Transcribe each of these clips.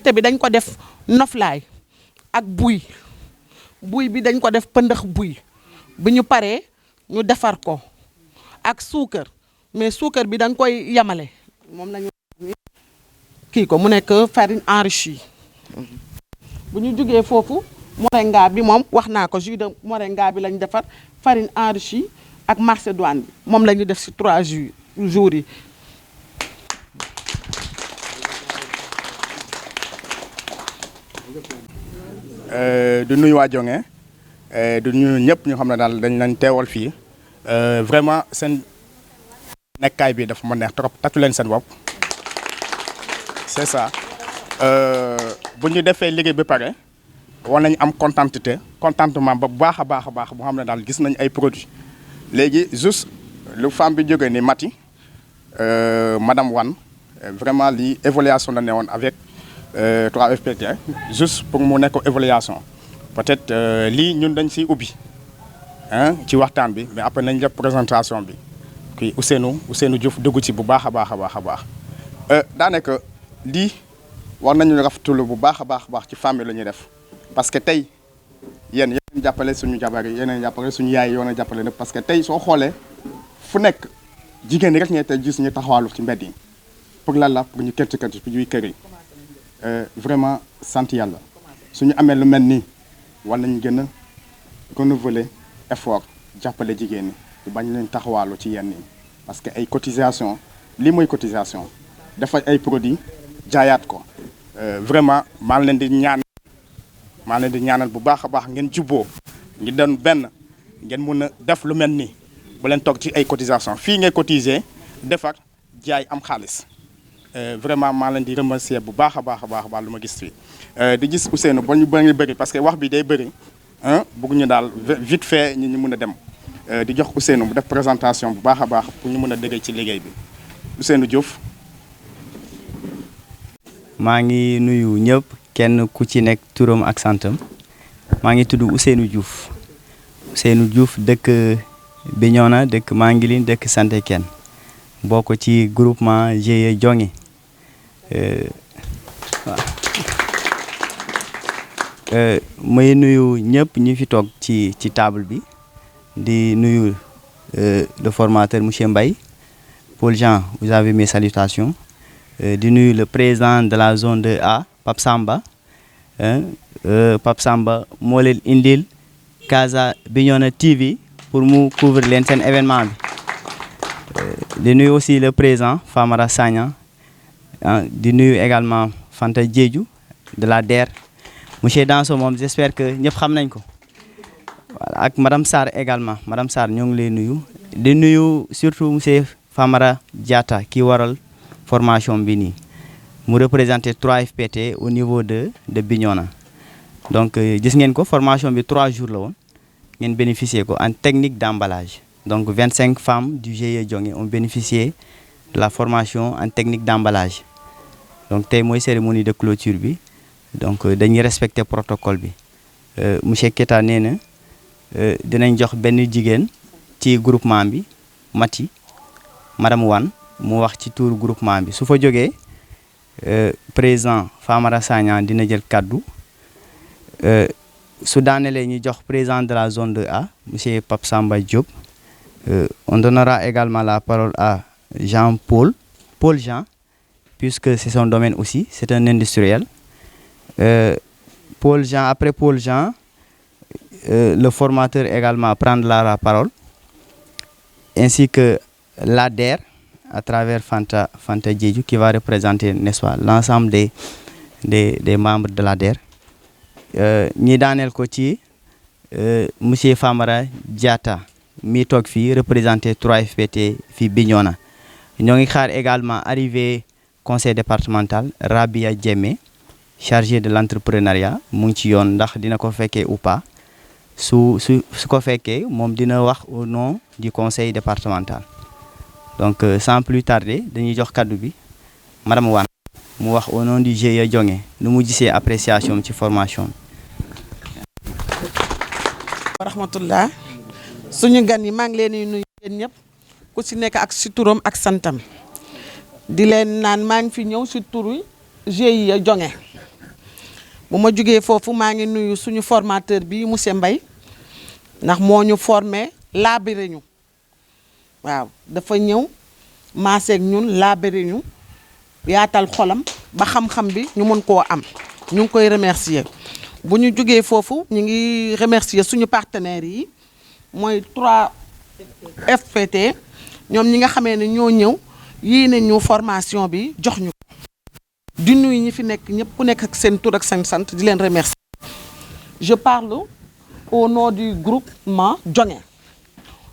ndaxte bi dañ ko def noflaay ak buy bi dañ ko def pëndëx buy bi ñu paree ñu defar ko ak suukar mais suukar bi dañ koy yamale moom la ñu kii ko mu nekk farine enrichie bu ñu jógee foofu moringa bi moom wax naa ko jus de moringa bi lañ defar farine enrichie ak macédoine bi moom la ñu def ci 3 jours yi. du nuyu waa Jonge du nuyu ñëpp ñu xam ne daal dañ lañ teewal fii vraiment seen nekkaay bi dafa ma neex trop tatu leen seen bopp c'est ça bu ñu defee liggéey bi pare war nañ am contentement ba bu baax a baax boo xam ne daal gis nañ ay produits léegi juste lu femme bi jógee ni Mati madame Wane vraiment lii évaluation la ne woon avec 3FPT juste pour mu nekk évaluation peut-être lii ñun dañ siy ubbi ci waxtaan bi mais après nañ def présentation bi kii Ousseynou Diouf dugg ci bu baax a baax daanaka lii war nañu rafetlu bu baax a baax ci famille la ñuy def parce que tey yéen jàppale suñu jabar yi yéen jàppale suñu yaay yi yoon jàppale nag parce que tey soo xoolee fu nekk jigéen ñi rek ñee tey gis ñu taxawaalu ci mbedd yi pour lan la pour ñu kër ci ñuy kër yi vraiment sant yàlla suñu amee lu mel nii war nañu gën a renouveler effort jàppale jigéen ñi du bañ leen taxawaalu ci yenn yi parce que ay cotisation lii mooy cotisation dafa ay produits jaayaat ko vraiment maa ngi leen di ñaanal bu baax a baax ngeen jubboo ngi doon benn ngeen mun a def lu mel nii bu leen toog ci ay cotisation fii ngay cotiser defar jaay am xaalis vraiment maa leen di remercier bu baax a baax lu ma gis fii di gis Ousseynou ba ñu bëri parce que wax bi day bëri bëgg ñu daal vite fait ñu mun a dem di jox Ousseynou mu def présentation bu baax a baax pour ñu mun a dégg ci liggéey bi Ousseynou Diouf. maa ngi nuyu ñëpp kenn ku ci nekk turam ak santam maa ngi tudd Ousseynou Diouf dëkk Bignona dëkk Mangiline dëkk Santékène bokk ci groupement GIE Jonge may nuyu ñëpp ñi fi toog ci table bi di nuyu le formateur monsieur Mbaye Paul Jean vous avez mes salutations di nuyu le président de la zone 2A Pape Samba moo leen indil Casa Bignona TV pour mu couvrir leen seen événement bi di nuyu aussi le président Famara Sagna di nuyu également Fanta Diédhiou de la DER monsieur Danso moom j'espère que ñëpp xam nañ ko voilà ak madame Sarr également madame Sarr ñoo ngi lay nuyu di nuyu surtout monsieur Famara Diatta ki waral formation bi nii mu représenté 3FPT au niveau de Bignona donc gis ngeen ko formation bi 3 jours la woon ngeen bénéficier ko en technique d'emballage donc 25 femmes du GIE Jonge ont bénéficié de la formation en technique d'emballage donc tey mooy cérémonie de clôture bi donc dañuy respecter protocole bi monsieur Keta nee na dinañ jox benn jigéen ci groupement bi Mati madame Wane mu wax ci tour groupement bi su fa jógee président Famara Sagna dina jël kaddu su daanelee ñu jox président de la zone 2A monsieur Pape Samba Diop on donnera également la parole à Paul Jean puisque c'est son domaine aussi c'est un industriel Paul Jean après Paul Jean le formateur également prendra la parole ainsi que l'ADER à travers Fanta Diédhiou qui va représenter n'est-ce pas l'ensemble des membres de l'ADER ñi daaneel ko ci monsieur Famara Diatta mi toog fii représenté 3FPT fii Bignona ñoo ngi xaar également arrivé conseil départemental Rabia Diémé chargé de l'entrepreneuriat mu ngi ci yoon ndax dina ko fekkee ou pas su ko fekkee moom dina wax au nom du conseil départemental donc sans plus tarder dañuy jox kaddu bi madame Wane mu wax au nom du GIE Jonge nu mu gisee appréciation ci formation wa rahmatullah suñu gan yi maa ngi leen di nuyu yéen ñëpp ku ci nekk ak ci turam ak santam di leen naan maa ngi fi ñëw ci turu GIE Jonge bu ma jugee foofu maa ngi nuyu suñu formateur bi monsieur Mbaye ndax moo ñu formé laabire ñu waaw dafa ñëw maaseeg ñun laabire ñu yaatal xolam ba xam-xam bi ñu mën koo am ñu ngi koy remercier bu ñu jugee foofu ñu ngi remercier suñu partenaires yi mooy 3FPT ñoom ñi nga xamee ne ñoo ñëw yéene ñu formation bi jox ñu ko di nuyu ñi fi nekk ñëpp ku nekk ak seen tur ak seen sant di leen remercier. Je parle au nom du groupement Jonge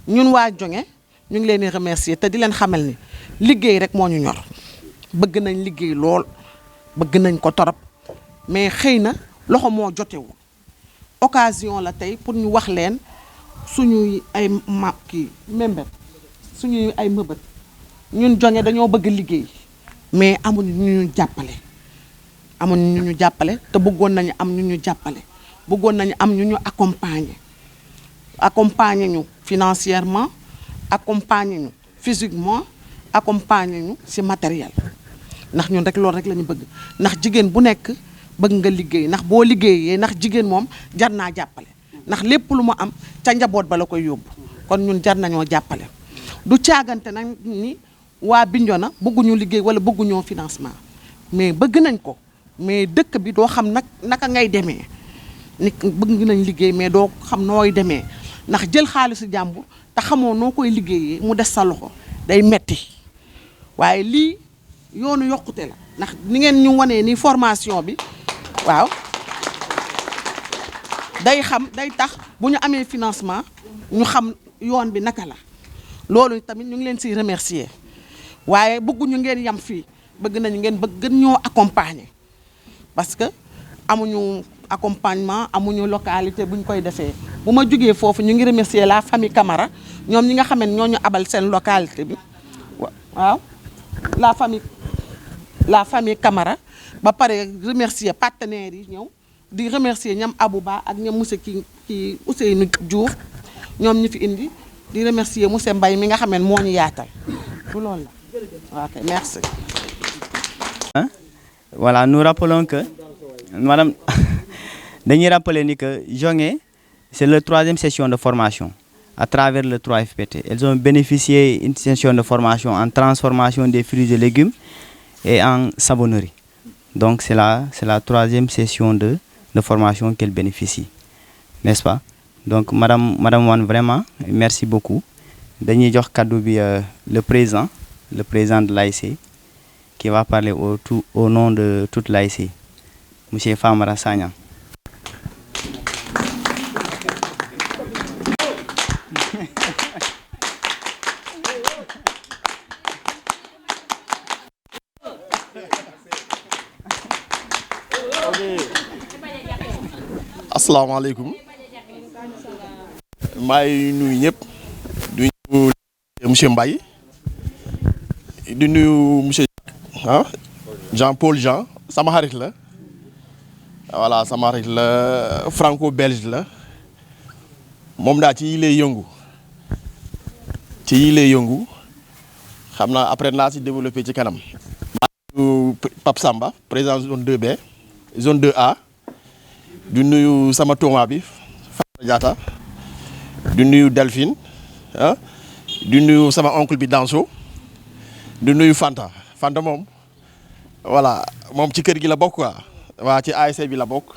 ñun waa Jonge ñu ngi leen di remercier te di leen xamal ni liggéey rek moo ñu ñor bëgg nañ liggéey lool bëgg nañ ko torop mais xëy na loxo moo jotewul occasion la tey pour ñu wax leen suñuy ay member suñuy ay mëbët ñun Jonge dañoo bëgg liggéey mais amuñu ñu jàppale te bëggoon nañu am ñu jàppale bëggoon nañu am ñu accompagner ñu financièrement accompagner ñu physiquement accompagner ñu ci matériel ndax ñun rek loolu rek la ñu bëgg ndax jigéen bu nekk bëgg nga liggéey ndax boo liggéeyee ndax jigéen moom jar naa jàppale ndax lépp lu mu am ca njaboot ba la koy yóbbu kon ñun jar nañoo jàppale du caagante nag ni waa Bignona bëgguñu liggéey wala bëgguñoo financement mais bëgg nañ ko mais dëkk bi doo xam naka ngay demee ni bëgg nañ liggéey mais doo xam nooy demee ndax jël xaalisu jàmbur te xamoo noo koy liggéeyee mu des sa loxo day metti waaye lii yoonu yokkute la ndax ni ngeen ñu wanee ni formation bi waaw day tax bu ñu amee financement ñu xam yoon bi naka la loolu tamit ñu ngi leen siy remercier waaye bëgguñu ngeen yam fii bëgg nañu ngeen bëgg ñoo accompagner parce que amuñu accompagnement amuñu localité bu ñu koy defee bu ma jógee foofu ñu ngi remercier la famille Camara ñoom ñi nga xam ne ñoo ñu abal seen localité bi waaw la famille Camara ba pare remercier partenaires yi ñëw di remercier ñam Abouba ak ñam monsieur ki Ousseynou Diouf ñoom ñi fi indi di remercier monsieur Mbaye mi nga xam ne moo ñu yaatal du loolu la ok merci. Voilà, nous rappelons que madame dañuy rappeler ni que Jonge c'est la 3e session de formation à travers le 3FPT. Elles ont bénéficié d'une session de formation en transformation des fruits et légumes et en savonnerie. Donc c'est la 3e session de formation qu'elles bénéficient, n'est-ce pas? Donc madame Wane, vraiment merci beaucoup. Dañuy jox cadeau bi le président de l'AIC qui va parler au nom de toute l'AIC, monsieur Famara Sagna. Asalaamaaleykum maa ngi nuyu ñëpp di nuyu monsieur Mbaye di nuyu monsieur Jean-Paul Jean sama xarit la voilà sama xarit la franco-belge la moom daa ci yi lay yëngu xam naa après naa si développé ci kanam. maa ngi nuyu Pape Samba président zone 2B zone 2A. du nuyu sama tooma bi Fata Diatta du nuyu Delphine du nuyu sama oncle bi Danso du nuyu Fanta moom voilà moom ci kër gi la bokk quoi waa ci ASC bi la bokk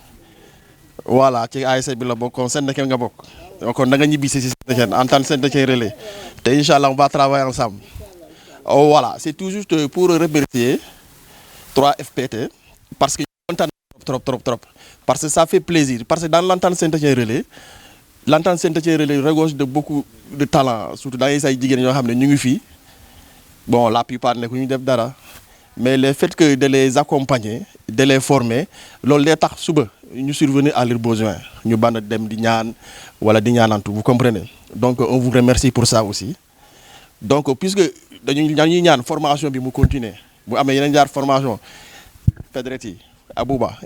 voilà ci ASC bi la bokk kon Saint-Étienne nga bokk kon da nga ñibbi si Saint-Étienne en tant que Saint-Étienne relais te incha allah on va travailler ensemble voilà c'est tout juste pour remercier 3FPT parce que kontaan trop parce que ça fait plaisir parce que dans l'entente Saint-Étienne relais regorge de beaucoup de talent surtout dans les ay jigéen ñoo xam ne ñu ngi fii bon la plupart ne ku ñu def dara mais le fait que de les accompagner de les former loolu day tax suba ñu survenir à leurs besoins ñu band dem di ñaan wala di ñaanantu vous comprenez donc on vous remercie pour ça aussi donc puisque dañuy ñaan formation bi mu continuer bu amee yeneen jaar formation Pedretti Abouba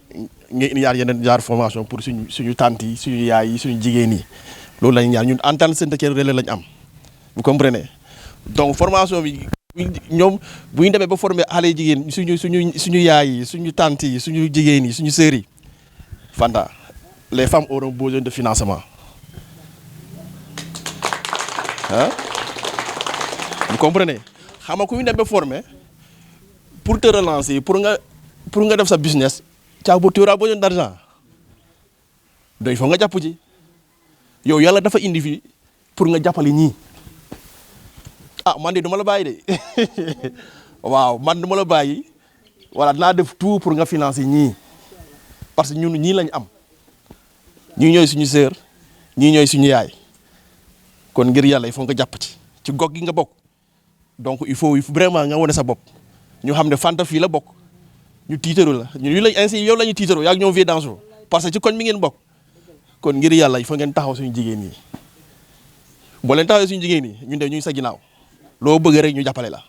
ngeen yaar yeneen jaar formation pour suñu tante yi suñu yaay yi suñu jigéen yi loolu lañu ñaan ñun en tant que Saint-Étienne relais lañu am vous comprenez donc formation bi ñoom bu ñu demee ba former xale jigéen suñu yaay yi suñu tante yi suñu jigéen yi suñu sœur yi Fanta, les femmes auront besoin de financement. Hein? Vous comprenez? Xam nga ku ñu dem ba former pour te relancer pour nga def sa business tu auras besoin d'argent. Donc il faut nga jàpp ci yow yàlla dafa indi fii pour nga jàppale ñii man de duma la bàyyi de waaw man duma la bàyyi voilà dinaa def tout pour nga financer ñii parce que ñun ñii lañ am ñii ñooy suñu sœur ñii ñooy suñu yaay kon ngir yàlla il faut nga jàpp ci gox gi nga bokk donc il faut vraiment nga wane sa bopp ñu xam ne Fanta fii la bokk ñu tiitaru la ñu lañ ainsi yow la ñu tiitaru yaa ngi ñoom vie dangereux parce que ci koñ mi ngeen bokk kon ngir yàlla il faut ngeen taxaw suñu jigéen ñi boo leen taxaw suñu jigéen ñi ñun de ñu ngi sa ginnaaw loo bëgg rek ñu jàppale la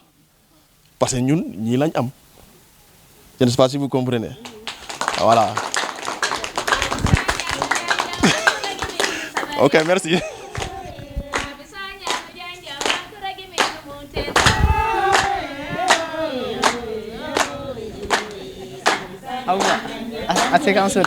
parce que ñun ñii lañ am je ne sais pas si vous comprenez voilà. Ok, merci. Assez comme ça.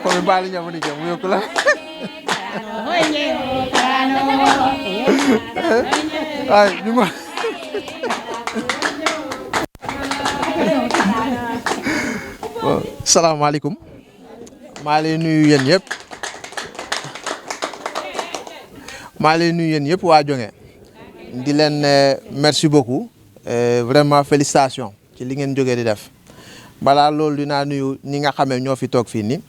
Ko mi bali ñam ni jëm yokku la ay ñu ma salaamaaleykum maa lay nuyu yéen yëpp waa Jonge di leen merci beaucoup vraiment félicitations ci li ngeen jógee di def balaa loolu dinaa nuyu ñi nga xamee ñoo fi toog fii nii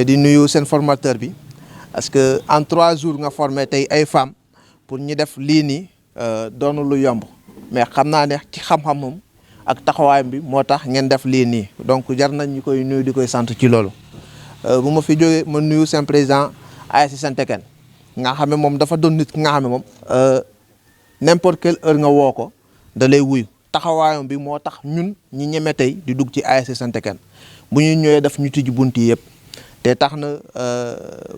di nuyu seen formateur bi parce que en 3 jours nga formé tey ay femmes pour ñu def lii nii doonu lu yomb mais xam naa ne ci xam-xamam ak taxawaayam bi moo tax ngeen def lii nii donc jar nañ ñu koy nuyu di koy sant ci loolu bu ma fi jógee ma nuyu seen président ASC Saint-Étienne nga xam ne moom dafa doon nit ki nga xam ne moom n'importe quelle heure nga woo ko da lay wuyu taxawaayam bi moo tax ñun ñi ñeme tey di dugg ci ASC Saint-Étienne bu ñuy ñëwee daf ñu tijji bunt yi yëpp te tax na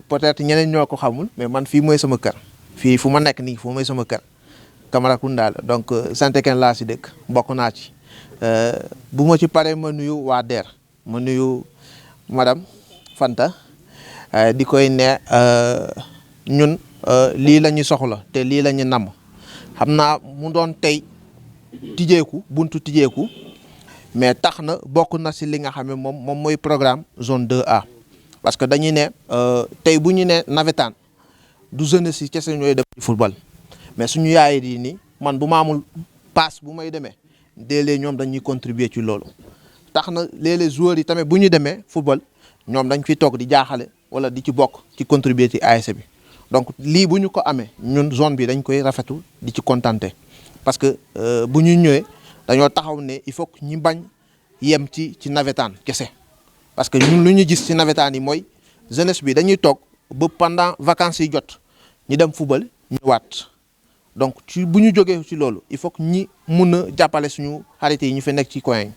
peut-être ñeneen ñoo ko xamul mais man fii mooy sama kër fii fu ma nekk nii fu mooy sama kër Camaracounda la donc Saint-Étienne laa si dëkk bokk naa ci bu ma ci paree ma nuyu waa DER ma nuyu madame Fanta di koy ne ñun lii la ñu soxla te lii la ñu namm xam naa mu doon tey tijjeeku buntu tijjeeku mais tax na bokk na si li nga xam ne moom mooy programme zone 2A parce que dañuy ne tey bu ñu ne navétane du jeunesse si kese ñooy dem ci football mais suñu yaay yi nii man bu ma amul passe bu may demee léeg-léeg ñoom dañuy contribuer ci loolu tax na léeg-léeg joueurs yi tamit bu ñu demee football ñoom dañ fiy toog di jaaxale wala di ci bokk ci contribuer ci ASC bi donc lii bu ñu ko amee ñun zone bi dañ koy rafetu di ci contenté parce que bu ñu ñëwee dañoo taxaw ne il faut que ñu bañ yem ci navétane kese parce que ñun lu ñu gis ci navétane yi mooy jeunesse bi dañuy toog ba pendant vacances yi jot ñu dem football ñëwaat donc ci bu ñu jógee ci loolu il faut que ñi mun a jàppale suñu xarit yi ñu fi nekk ci coin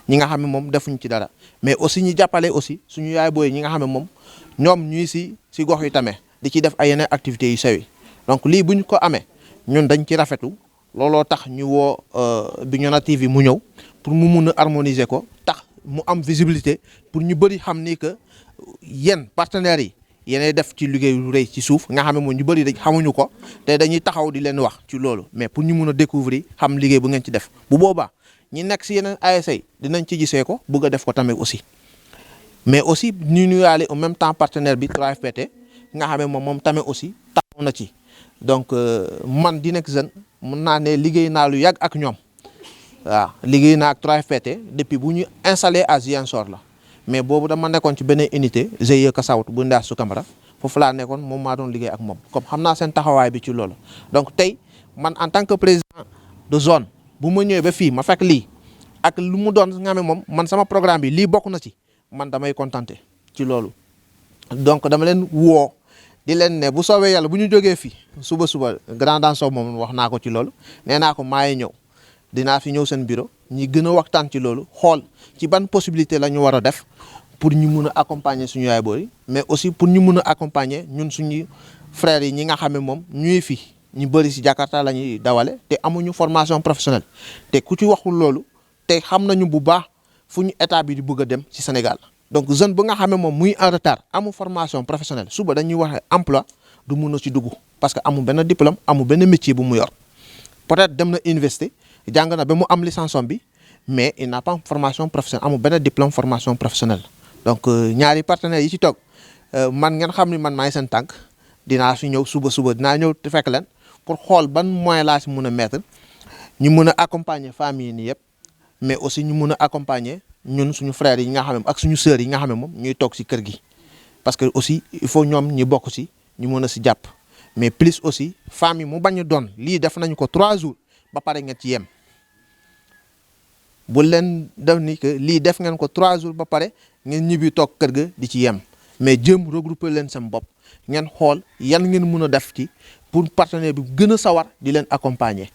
ñi nga xam ne moom defuñ ci dara mais aussi ñu jàppale aussi suñu yaay booy ñi nga xam ne moom ñoom ñuy si gox yi tamit di ci def ay yeneen activités yu sew yi donc lii bu ñu ko amee ñun dañ ci rafetu looloo tax ñu woo Bignona TV mu ñëw pour mu mun a harmoniser ko tax mu am visibilité pour ñu bëri xam ni que yéen partenaires yi yéenay def ci liggéey lu rëy ci suuf nga xam ne moom ñu bëri dañ xamuñu ko te dañuy taxaw di leen wax ci loolu mais pour ñu mun a découvrir xam liggéey bu ngeen ci def bu boobaa ñi nekk si yeneen ASC dinañ ci gisee ko bëgg a def ko tamit aussi mais aussi ñu nuyuwaale en même temps partenaire bi 3FPT nga xam ne moom tamit aussi taxaw na ci donc man di nekk jeune mun naa ne liggéey naa lu yàgg ak ñoom waaw liggéey naa ak 3FPT depuis bu ñu installé à Ziguinchor la mais boobu dama nekkoon ci beneen unité GIE Kasawut bu Ndaasu Camara foofu laa nekkoon moom maa doon liggéey ak moom comme xam naa seen taxawaay bi ci loolu donc tey man en tant que président de zone bu ma ñëwee ba fii ma fekk lii ak lu mu doon nga xam ne moom man sama programme bi lii bokk na ci man damay contenté ci loolu donc dama leen woo di leen ne bu soobee yàlla bu ñu jógee fii suba grand Danso moom wax naa ko ci loolu nee naa ko maay ñëw dinaa fi ñëw seen bureau ñi gën a waxtaan ci loolu xool ci ban possibilité la ñu war a def pour ñu mun a accompagner suñu yaay booy mais aussi pour ñu mun a accompagner ñun suñu frères yi ñi nga xam ne moom ñuy fi ñu bëri si Jakarta la ñuy dawale te amuñu formation professionnelle te ku ci waxul loolu te xam nañu bu baax fu ñu état bi di bëgg a dem ci Sénégal donc jeune bu nga xam ne moom muy en retard amu formation professionnelle suba dañuy wax emploi du mun a ci dugg parce que amu benn diplôme amu benn métier bu mu yor peut-être dem na université jàng na ba mu am licence bi mais il n'a pas formation professionnelle amu benn diplôme formation professionnelle donc ñaari partenaires yi ci toog man ngeen xam ni man maay seen tànk dinaa fi ñëw suba dinaa ñëw te fekk leen pour xool ban moyen laa si mun a mettre ñu mun a accompagner famille yi nii yëpp mais aussi ñu mun a accompagner ñun suñu frères yi nga xam ne ak suñu sœurs yi nga xam ne moom ñuy toog si kër gi parce que aussi il faut ñoom ñu bokk si ñu mun a si jàpp mais plus aussi famille mu bañ a doon lii def nañu ko 3 jours ba pare ngeen ci yem bu leen def ni que lii def ngeen ko 3 jours ba pare ngeen ñibbi toog kër ga di ci yem mais jëm regrouper leen seen bopp ngeen xool yan ngeen mun a def ci pour partenaire bi gën a sawar di leen accompagner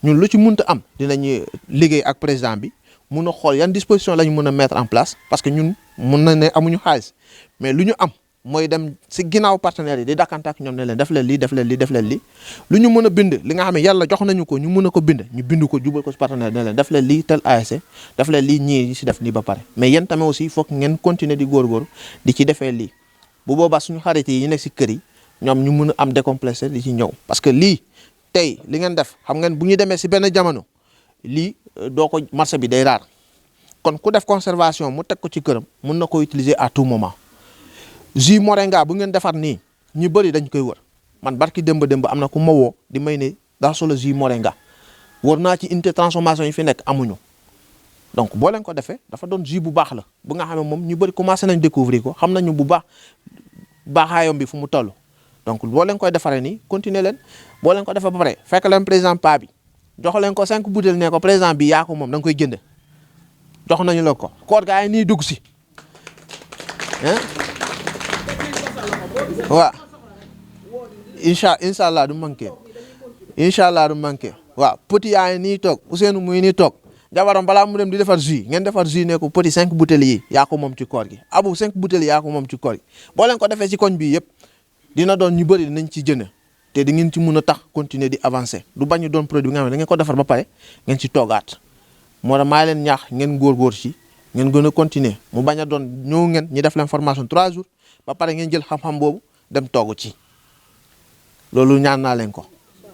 ñun lu ci mënta am dinañu liggéey ak président bi mun a xool yan disposition la ñu mën a mettre en place parce que ñun mun na ne amuñu xaalis mais lu ñu am mooy dem si ginnaaw partenaires yi di dakkante ak ñoom ne leen def leen lii def leen lii def leen lii lu ñu mën a bind li nga xam ne yàlla jox nañu ko ñu mën a ko bind ñu bind ko jubal ko si partenaire ne leen def leen lii tel ASC def leen lii ñii si def lii ba pare mais yéen tamit aussi il faut que ngeen continuer di góorgóorlu di ci defee lii bu boobaa suñu xarit yi nekk si kër yi ñoom ñu mën a am décomplexé di ci ñëw parce que lii tey li ngeen def xam ngeen bu ñu demee si benn jamono lii doo ko marché bi day raar kon ku def conservation mu teg ko ci këram mun na ko utiliser à tout moment jus moringa bu ngeen defar nii ñu bëri dañ koy wër man barki démb am na ku ma woo di may ne daa solo jus moringa wër naa ci unité transformation yi fi nekk amuñu donc boo leen ko defee dafa doon jus bu baax la bu nga xam ne moom ñu bëri commencé nañ découvrir ko xam nañu bu baax baaxaayam bi fu mu toll donc boo leen koy defaree nii continuer leen boo leen ko defee ba pare fekk leen président pa bi jox leen ko 5 bouteilles ne ko président bi yaa ko moom da nga koy jënd jox nañu la ko koor gaa yi nii dugg si waaw incha allah du manqué incha allah du manqué waaw petit yaa ngi nii toog Ousseynou muy nii toog jabaram balaa mu dem di defar jus ngeen defar jus ne ko petit 5 bouteilles yi yaa ko moom ci koor gi abu 5 bouteilles yaa ko moom ci koor gi boo leen ko defee ci koñ bi yëpp dina doon ñu bëri dinañ ci jënd te di ngeen ci mun a tax continuer di avancer du bañ a doon produit nga xam ne da ngeen ko defar ba pare ngeen ci toogaat moo tax maa leen ñaax ngeen góorgóor ci ngeen gën a continuer mu bañ a doon ñëw ngeen ñu def leen formation 3 jours ba pare ngeen jël xam-xam boobu dem toogu ci loolu ñaan naa leen ko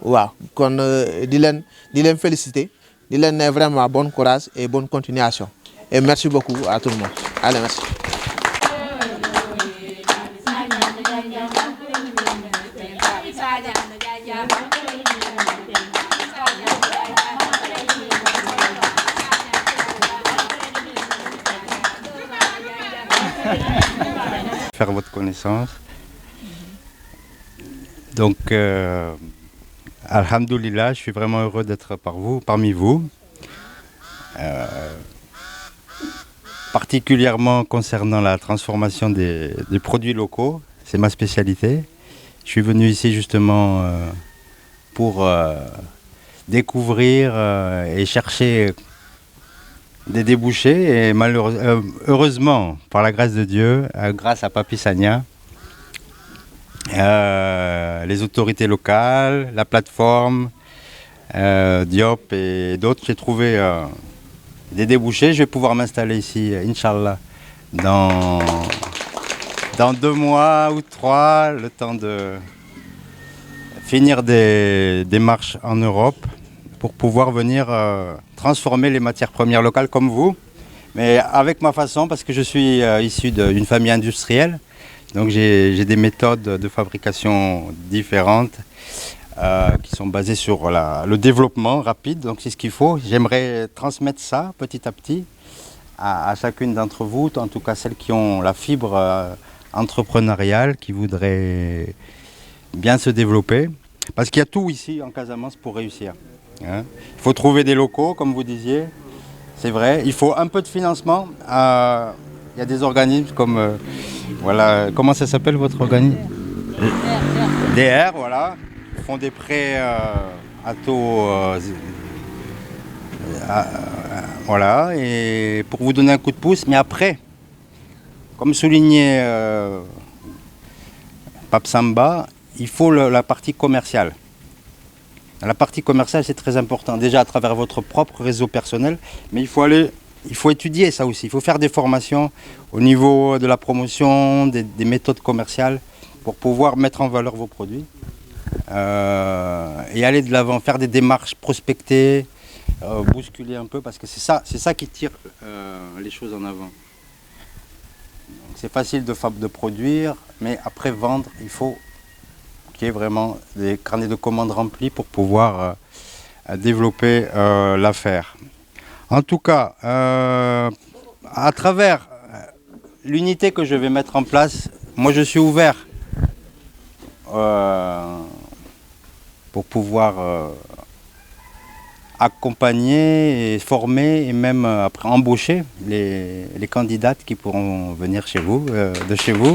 waaw kon di leen féliciter di leen ne vraiment bon courage et bonne continuation et merci beaucoup à tout le monde allez merci. Faire votre connaissance. Donc, alhamdoulilah, je suis vraiment heureux d'être parmi vous. Particulièrement concernant la transformation des produits locaux, c'est ma spécialité. Je suis venu ici justement pour découvrir et chercher des débouchés et heureusement, par la grâce de Dieu, grâce à Papi Sagna, les autorités locales, la plateforme, Diop et d'autres, j'ai trouvé des débouchés. Je vais pouvoir m'installer ici, Inch'Allah, dans 2 mois ou 3, le temps de finir des démarches en Europe pour pouvoir venir transformer les matières premières locales comme vous, mais avec ma façon, parce que je suis issu d'une famille industrielle Donc j'ai des méthodes de fabrication différentes qui sont basées sur le développement rapide. Donc c'est ce qu'il faut. J'aimerais transmettre ça petit à petit à chacune d'entre vous, en tout cas celles qui ont la fibre entrepreneuriale, qui voudraient bien se développer. Parce qu'il y a tout ici en Casamance pour réussir. Hein. Il faut trouver des locaux, comme vous disiez. C'est vrai. Il faut un peu de financement. Il y a des organismes comme... voilà. Comment ça s'appelle votre organisme ? DR, voilà. Ils font des prêts à taux... voilà. Et pour vous donner un coup de pouce. Mais après, comme soulignait Pape Samba, il faut la partie commerciale. La partie commerciale, c'est très important. Déjà à travers votre propre réseau personnel, mais il faut étudier ça aussi. Il faut faire des formations au niveau de la promotion, des méthodes commerciales pour pouvoir mettre en valeur vos produits et aller de l'avant, faire des démarches, prospecter, bousculer un peu, parce que c'est ça qui tire les choses en avant. C'est facile de produire, mais après vendre, il faut qu'il y ait vraiment des carnets de commandes remplis pour pouvoir développer l'affaire. En tout cas, à travers l'unité que je vais mettre en place, moi je suis ouvert pour pouvoir accompagner et former et même après embaucher les candidates qui pourront venir chez vous, de chez vous.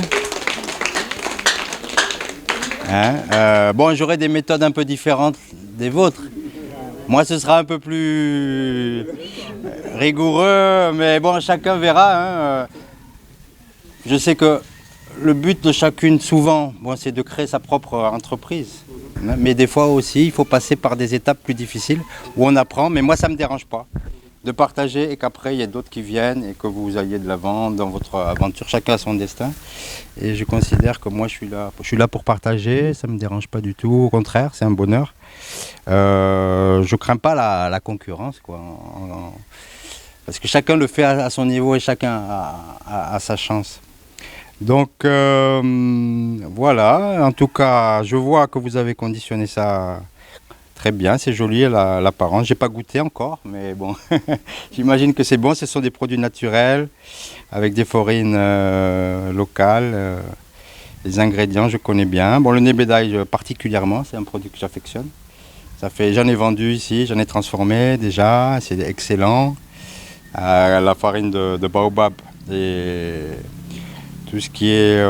Hein, bon, j'aurai des méthodes un peu différentes des vôtres. Moi, ce sera un peu plus rigoureux, mais bon, chacun verra. Hein. Je sais que le but de chacune, souvent, bon, c'est de créer sa propre entreprise. Hein, mais des fois aussi, il faut passer par des étapes plus difficiles où on apprend. Mais moi, ça ne me dérange pas de partager et qu'après, il y ait d'autres qui viennent et que vous alliez de l'avant dans votre aventure. Chacun a son destin. Et je considère que moi, je suis là pour partager. Ça ne me dérange pas du tout. Au contraire, c'est un bonheur. Je ne crains pas la concurrence, quoi. Parce que chacun le fait à son niveau et chacun a sa chance. Donc voilà, en tout cas, je vois que vous avez conditionné ça très bien, c'est joli l'apparence. Je n'ai pas goûté encore, mais bon, j'imagine que c'est bon. Ce sont des produits naturels avec des farines locales. Les ingrédients, je connais bien. Bon, le nebedaï particulièrement, c'est un produit que j'affectionne. J'en ai vendu ici, j'en ai transformé déjà, c'est excellent. La farine de baobab et tout ce qui est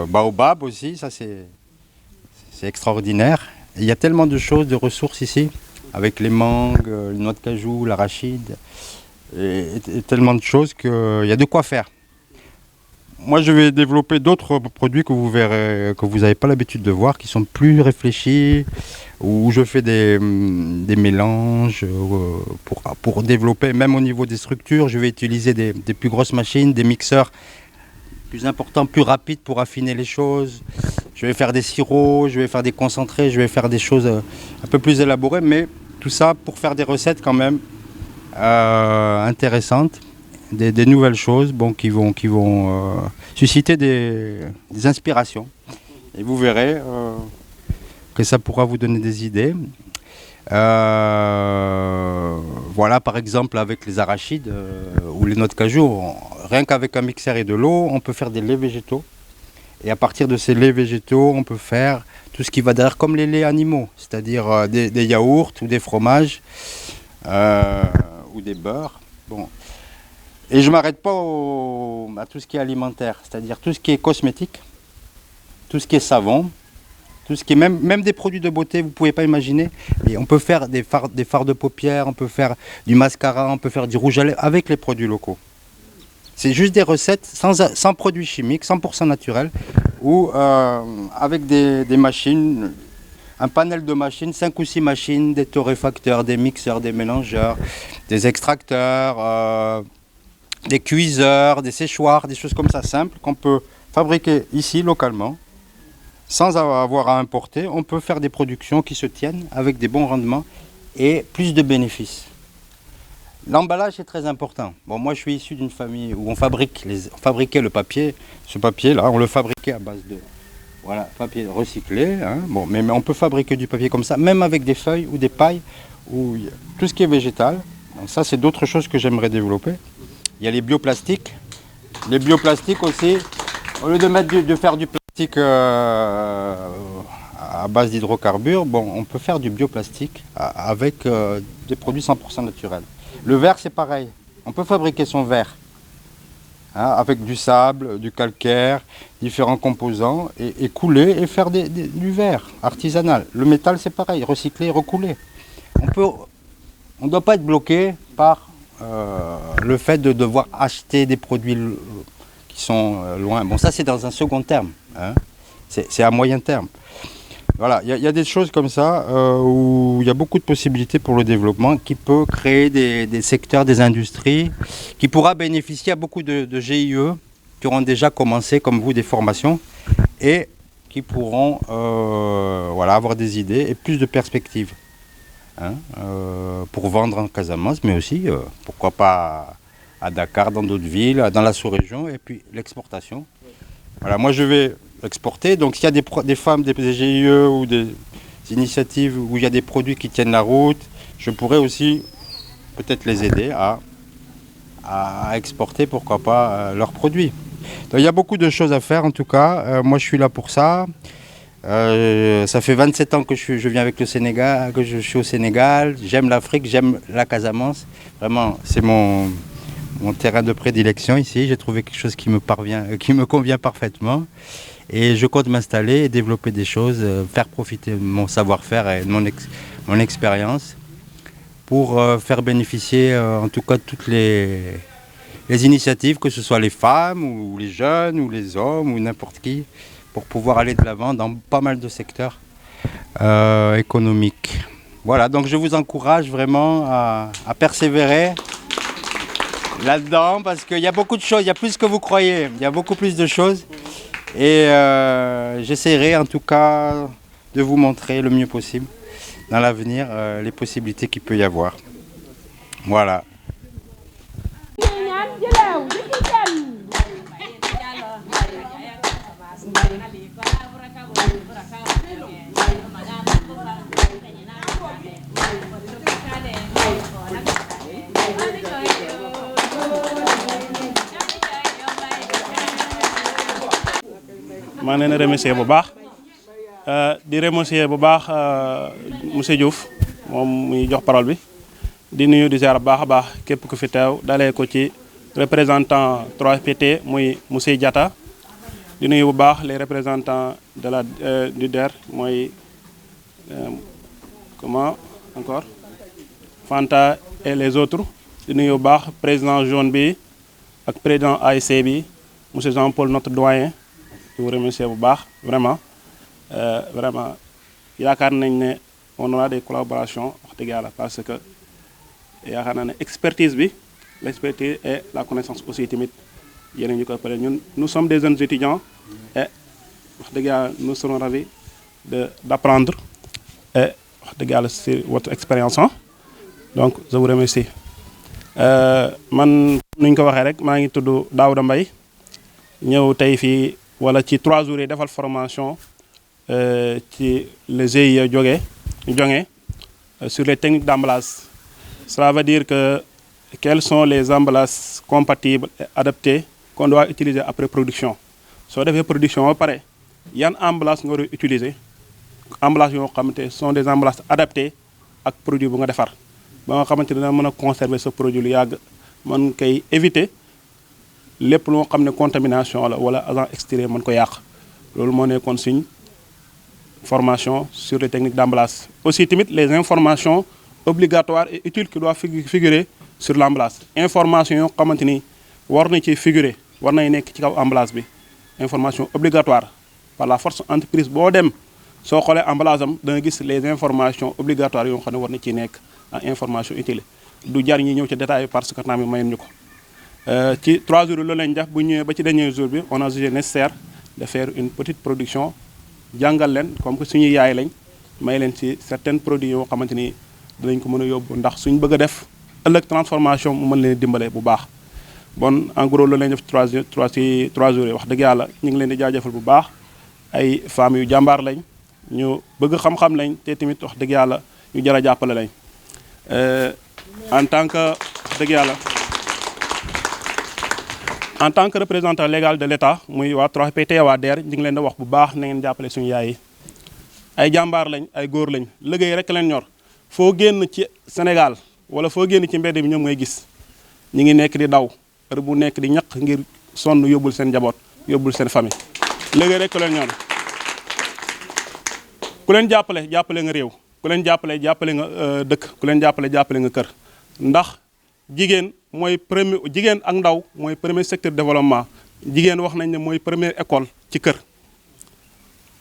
baobab aussi, ça c'est extraordinaire. Et il y a tellement de choses, de ressources ici, avec les mangues, les noix de cajou, l'arachide, et tellement de choses qu'il y a de quoi faire. Moi, je vais développer d'autres produits que vous verrez, que vous n'avez pas l'habitude de voir, qui sont plus réfléchis, où je fais des mélanges pour développer, même au niveau des structures. Je vais utiliser des plus grosses machines, des mixeurs plus importants, plus rapides pour affiner les choses. Je vais faire des sirops, je vais faire des concentrés, je vais faire des choses un peu plus élaborées, mais tout ça pour faire des recettes quand même intéressantes. Des nouvelles choses qui vont susciter des inspirations. Et vous verrez que ça pourra vous donner des idées. Voilà, par exemple, avec les arachides ou les noix de cajou, rien qu'avec un mixeur et de l'eau, on peut faire des laits végétaux. Et à partir de ces laits végétaux, on peut faire tout ce qui va derrière, comme les laits animaux, c'est-à-dire des yaourts ou des fromages ou des beurres. Bon. Et je ne m'arrête pas à tout ce qui est alimentaire, c'est-à-dire tout ce qui est cosmétique, tout ce qui est savon, tout ce qui est même des produits de beauté, vous ne pouvez pas imaginer. Et on peut faire des fards de paupières, on peut faire du mascara, on peut faire du rouge à lèvres avec les produits locaux. C'est juste des recettes sans produits chimiques, 100% naturels, ou avec des machines, un panel de machines, 5 ou 6 machines, des torréfacteurs, des mixeurs, des mélangeurs, des extracteurs, des cuiseurs, des séchoirs, des choses comme ça simples qu'on peut fabriquer ici localement sans avoir à importer. On peut faire des productions qui se tiennent avec des bons rendements et plus de bénéfices. L'emballage est très important. Bon, moi, je suis issu d'une famille où on fabriquait le papier. Ce papier-là, on le fabriquait à base de papier recyclé. Hein. Bon, mais on peut fabriquer du papier comme ça, même avec des feuilles ou des pailles, ou tout ce qui est végétal. Donc ça, c'est d'autres choses que j'aimerais développer. Il y a les bioplastiques. Les bioplastiques aussi, au lieu de faire du plastique à base d'hydrocarbures, bon, on peut faire du bioplastique avec des produits 100% naturels. Le verre, c'est pareil. On peut fabriquer son verre avec du sable, du calcaire, différents composants et couler et faire du verre artisanal. Le métal, c'est pareil, recycler, recouler. On ne doit pas être bloqué par le fait de devoir acheter des produits qui sont loin. Bon, ça, c'est dans un second terme. Hein. C'est à moyen terme. Voilà, il y a des choses comme ça où il y a beaucoup de possibilités pour le développement qui peut créer des secteurs, des industries, qui pourra bénéficier à beaucoup de GIE qui auront déjà commencé, comme vous, des formations et qui pourront avoir des idées et plus de perspectives pour vendre en Casamance, mais aussi, pourquoi pas à Dakar, dans d'autres villes, dans la sous-région, et puis l'exportation. Voilà, moi je vais exporter, donc s'il y a des femmes, des GIE ou des initiatives où il y a des produits qui tiennent la route, je pourrais aussi peut-être les aider à exporter, pourquoi pas, leurs produits. Donc il y a beaucoup de choses à faire en tout cas, moi je suis là pour ça. Ça fait 27 ans que je viens avec le Sénégal, que je suis au Sénégal, j'aime l'Afrique, j'aime la Casamance, vraiment c'est mon terrain de prédilection ici, j'ai trouvé quelque chose qui me convient parfaitement. Et je compte m'installer et développer des choses, faire profiter mon savoir-faire et mon expérience pour faire bénéficier en tout cas toutes les initiatives, que ce soit les femmes ou les jeunes ou les hommes ou n'importe qui, pour pouvoir aller de l'avant dans pas mal de secteurs économiques. Voilà, donc je vous encourage vraiment à persévérer là-dedans parce qu'il y a beaucoup de choses, il y a plus que vous croyez, il y a beaucoup plus de choses. Et j'essaierai en tout cas de vous montrer le mieux possible dans l'avenir les possibilités qu'il peut y avoir. Voilà. maa ngi leen di remercier bu baax di remercier bu baax monsieur Diouf moom muy jox parole bi di nuyu di ziar bu baax a baax képp ku fi teew dalee ko ci représentant 3PT muy monsieur Diatta di nuyu bu baax les représentants de la du DER mooy comment encore Fanta et les autres di nuyu bu baax président jaune bi ak président AIC bi monsieur Jean-Paul notre doyen. Je vous remercie bu baax vraiment yaakaar nañ ne on aura des collaborations wax dëgg yàlla parce que yaakaar naa ne expertise bi l'expertise et la connaissance aussi tamit yéen ñu koy pare ñun nous sommes des jeunes étudiants et wax dëgg yàlla nous serons ravis d'apprendre et wax dëgg yàlla sur votre expérience donc je vous remercie man nuñ ko waxee rek maa ngi tudd Daouda Mbaye ñëw tey fii wala ci 3 jours yi defal formation ci le GIE jonge sur les techniques d'emballage. Cela veut dire que quels sont les emballages compatibles et adaptés qu'on doit utiliser après production. Soo defee production ba pare yan emballage nga war a utiliser emballage yoo xamante sont des emballages adaptés ak produit bu nga defar ba nga xamante dina mën a conserver ce produit lu yàgg mën koy éviter lépp loo xam ne contamination la wala agent extérieur mën ko yàq loolu moo nekkoon suñ formation sur les techniques d'emballage. Aussi tamit les informations obligatoires et utiles qui doivent figurer sur l'emballage. Information yoo xamante ni war na ci figurer war nay nekk ci kaw emballage bi information obligatoire par la force entreprise boo dem soo xoolee emballage am da nga gis les informations obligatoires yoo xam ne war na ciy nekk ak information utile du jar ñi ñëw ci détail parce que temps bi mayoon ñu ko. ci 3 jours loolu lañ def bu ñëwee ba ci dernier jour bi on a jugé nécessaire de faire une petite production jàngal leen comme que suñuy yaay lañ may leen ci certains produits yoo xamante ni dinañ ko mën a yóbbu ndax suñ bëgg a def ëllëg transformation mu mën leen dimbale bu baax. bon en gros loolu lañ def 3 jours yi wax dëgg yàlla ñu ngi leen di jaajëfal bu baax ay femmes yu jàmbaar lañ ñu bëgg xam-xam lañ te tamit wax dëgg yàlla ñu jar a jàppale lañ en tant que wax dëgg yàlla en tant que représentant légal de l'État muy waa 3PT waa DER ñu ngi leen di wax bu baax na ngeen jàppale suñu yaay yi ay jàmbaar lañ ay góor lañ liggéey rek leen ñor foo génn ci Sénégal wala foo génn ci mbedd bi ñoom ngay gis ñi ngi nekk di daw heure bu nekk di ñaq ngir sonn yóbbul seen njaboot yóbbul seen famille liggéey rek leen ñor ku leen jàppale jàppale nga réew ku leen jàppale jàppale nga dëkk ku leen jàppale jàppale nga kër ndax jigéen jigéen ak ndaw mooy premier secteur développement jigéen wax nañ ne mooy première école ci kër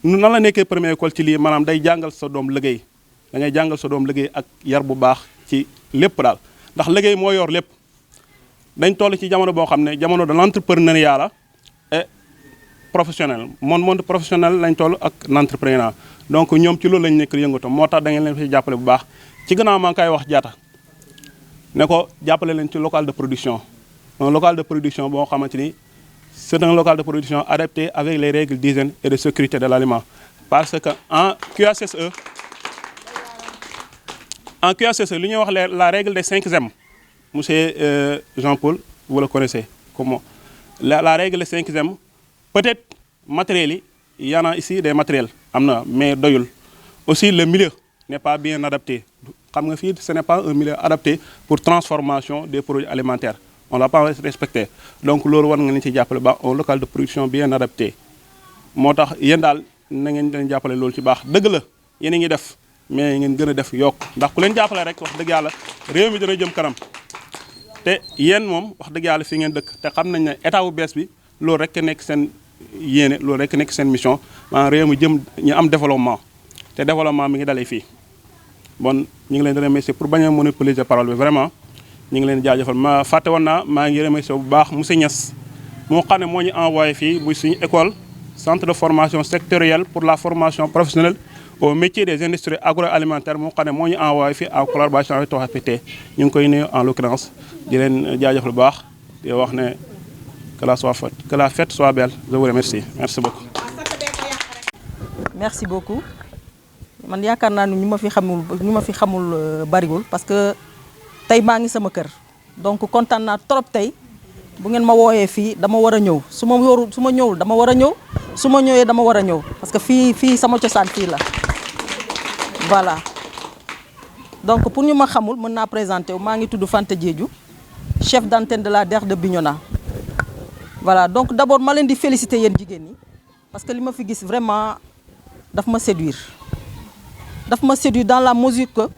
nan la nekkee première école ci lii maanaam day jàngal sa doom liggéey da ngay jàngal sa doom liggéey ak yar bu baax ci lépp daal ndax liggéey moo yor lépp dañ toll ci jamono boo xam ne jamono de l'entrepreneuriat la et professionnel monde professionnel lañ toll ak l'entrepreneuriat donc ñoom ci loolu lañ nekk yëngatu moo tax da ngeen leen fi jàppale bu baax ci gannaaw maa ngi koy wax jaata ne ko jàppale leen ci local de production un local de production boo xamante ni c'est un local de production adapté avec les règles d'hygiène et de sécurité de l'aliment parce que en QACSE li ñuy wax la règle des 5 M monsieur Jean-Paul vous le connaissez comment la règle des 5 M peut-être matériels yi y en a ici des matériels am na mais doyul aussi le milieu n'est pas bien adapté xam nga fii ce n'est pas un milieu adapté pour transformation des produits alimentaires on l'a pas respecté donc loolu war nga ni ci jàppale ba un local de production bien adapté moo tax yéen daal na ngeen leen jàppale loolu ci baax dëgg la yéen a ngi def mais ngeen gën a def yokk ndax ku leen jàppale rek wax dëgg yàlla réew mi dina jëm kanam te yéen moom wax dëgg yàlla fi ngeen dëkk te xam nañ ne état bu bees bi loolu rek nekk seen yéene loolu rek nekk seen mission maanaam réew mi jëm ñu am développement te développement mi ngi dalee fii bon ñu ngi leen di remercier pour bañ a monopoliser parole bi vraiment ñu ngi leen di jaajëfal ma fàtte woon naa maa ngi remercier bu baax monsieur Niass moo xam ne moo ñu envoyé fii muy suñu école centre de formation sectorielle pour la formation professionnelle au métier des industries agroalimentaires moo xam ne moo ñu envoyé fii en collaboration avec 3PT ñu ngi koy nuyu en l'occurrence di leen jaajëfal bu baax di wax ne que la fête soit belle je vous remercie merci beaucoup. merci beaucoup. man yaakaar naa ni ñu ma fi xamul bariwul parce que tey maa ngi sama kër donc kontaan naa trop tey bu ngeen ma wooyee fii dama war a ñëw su ma ñëwul dama war a ñëw su ma ñëwee dama war a ñëw parce que fii sama cosaan fii la voilà donc pour ñu ma xamul mën naa présenter wu maa ngi tudd Fanta Diédhiou chef d'antenne de la DER de Bignona voilà donc d'abord ma leen di féliciter yéen jigéen ñi parce que li ma fi gis vraiment daf ma séduire dans la mesure que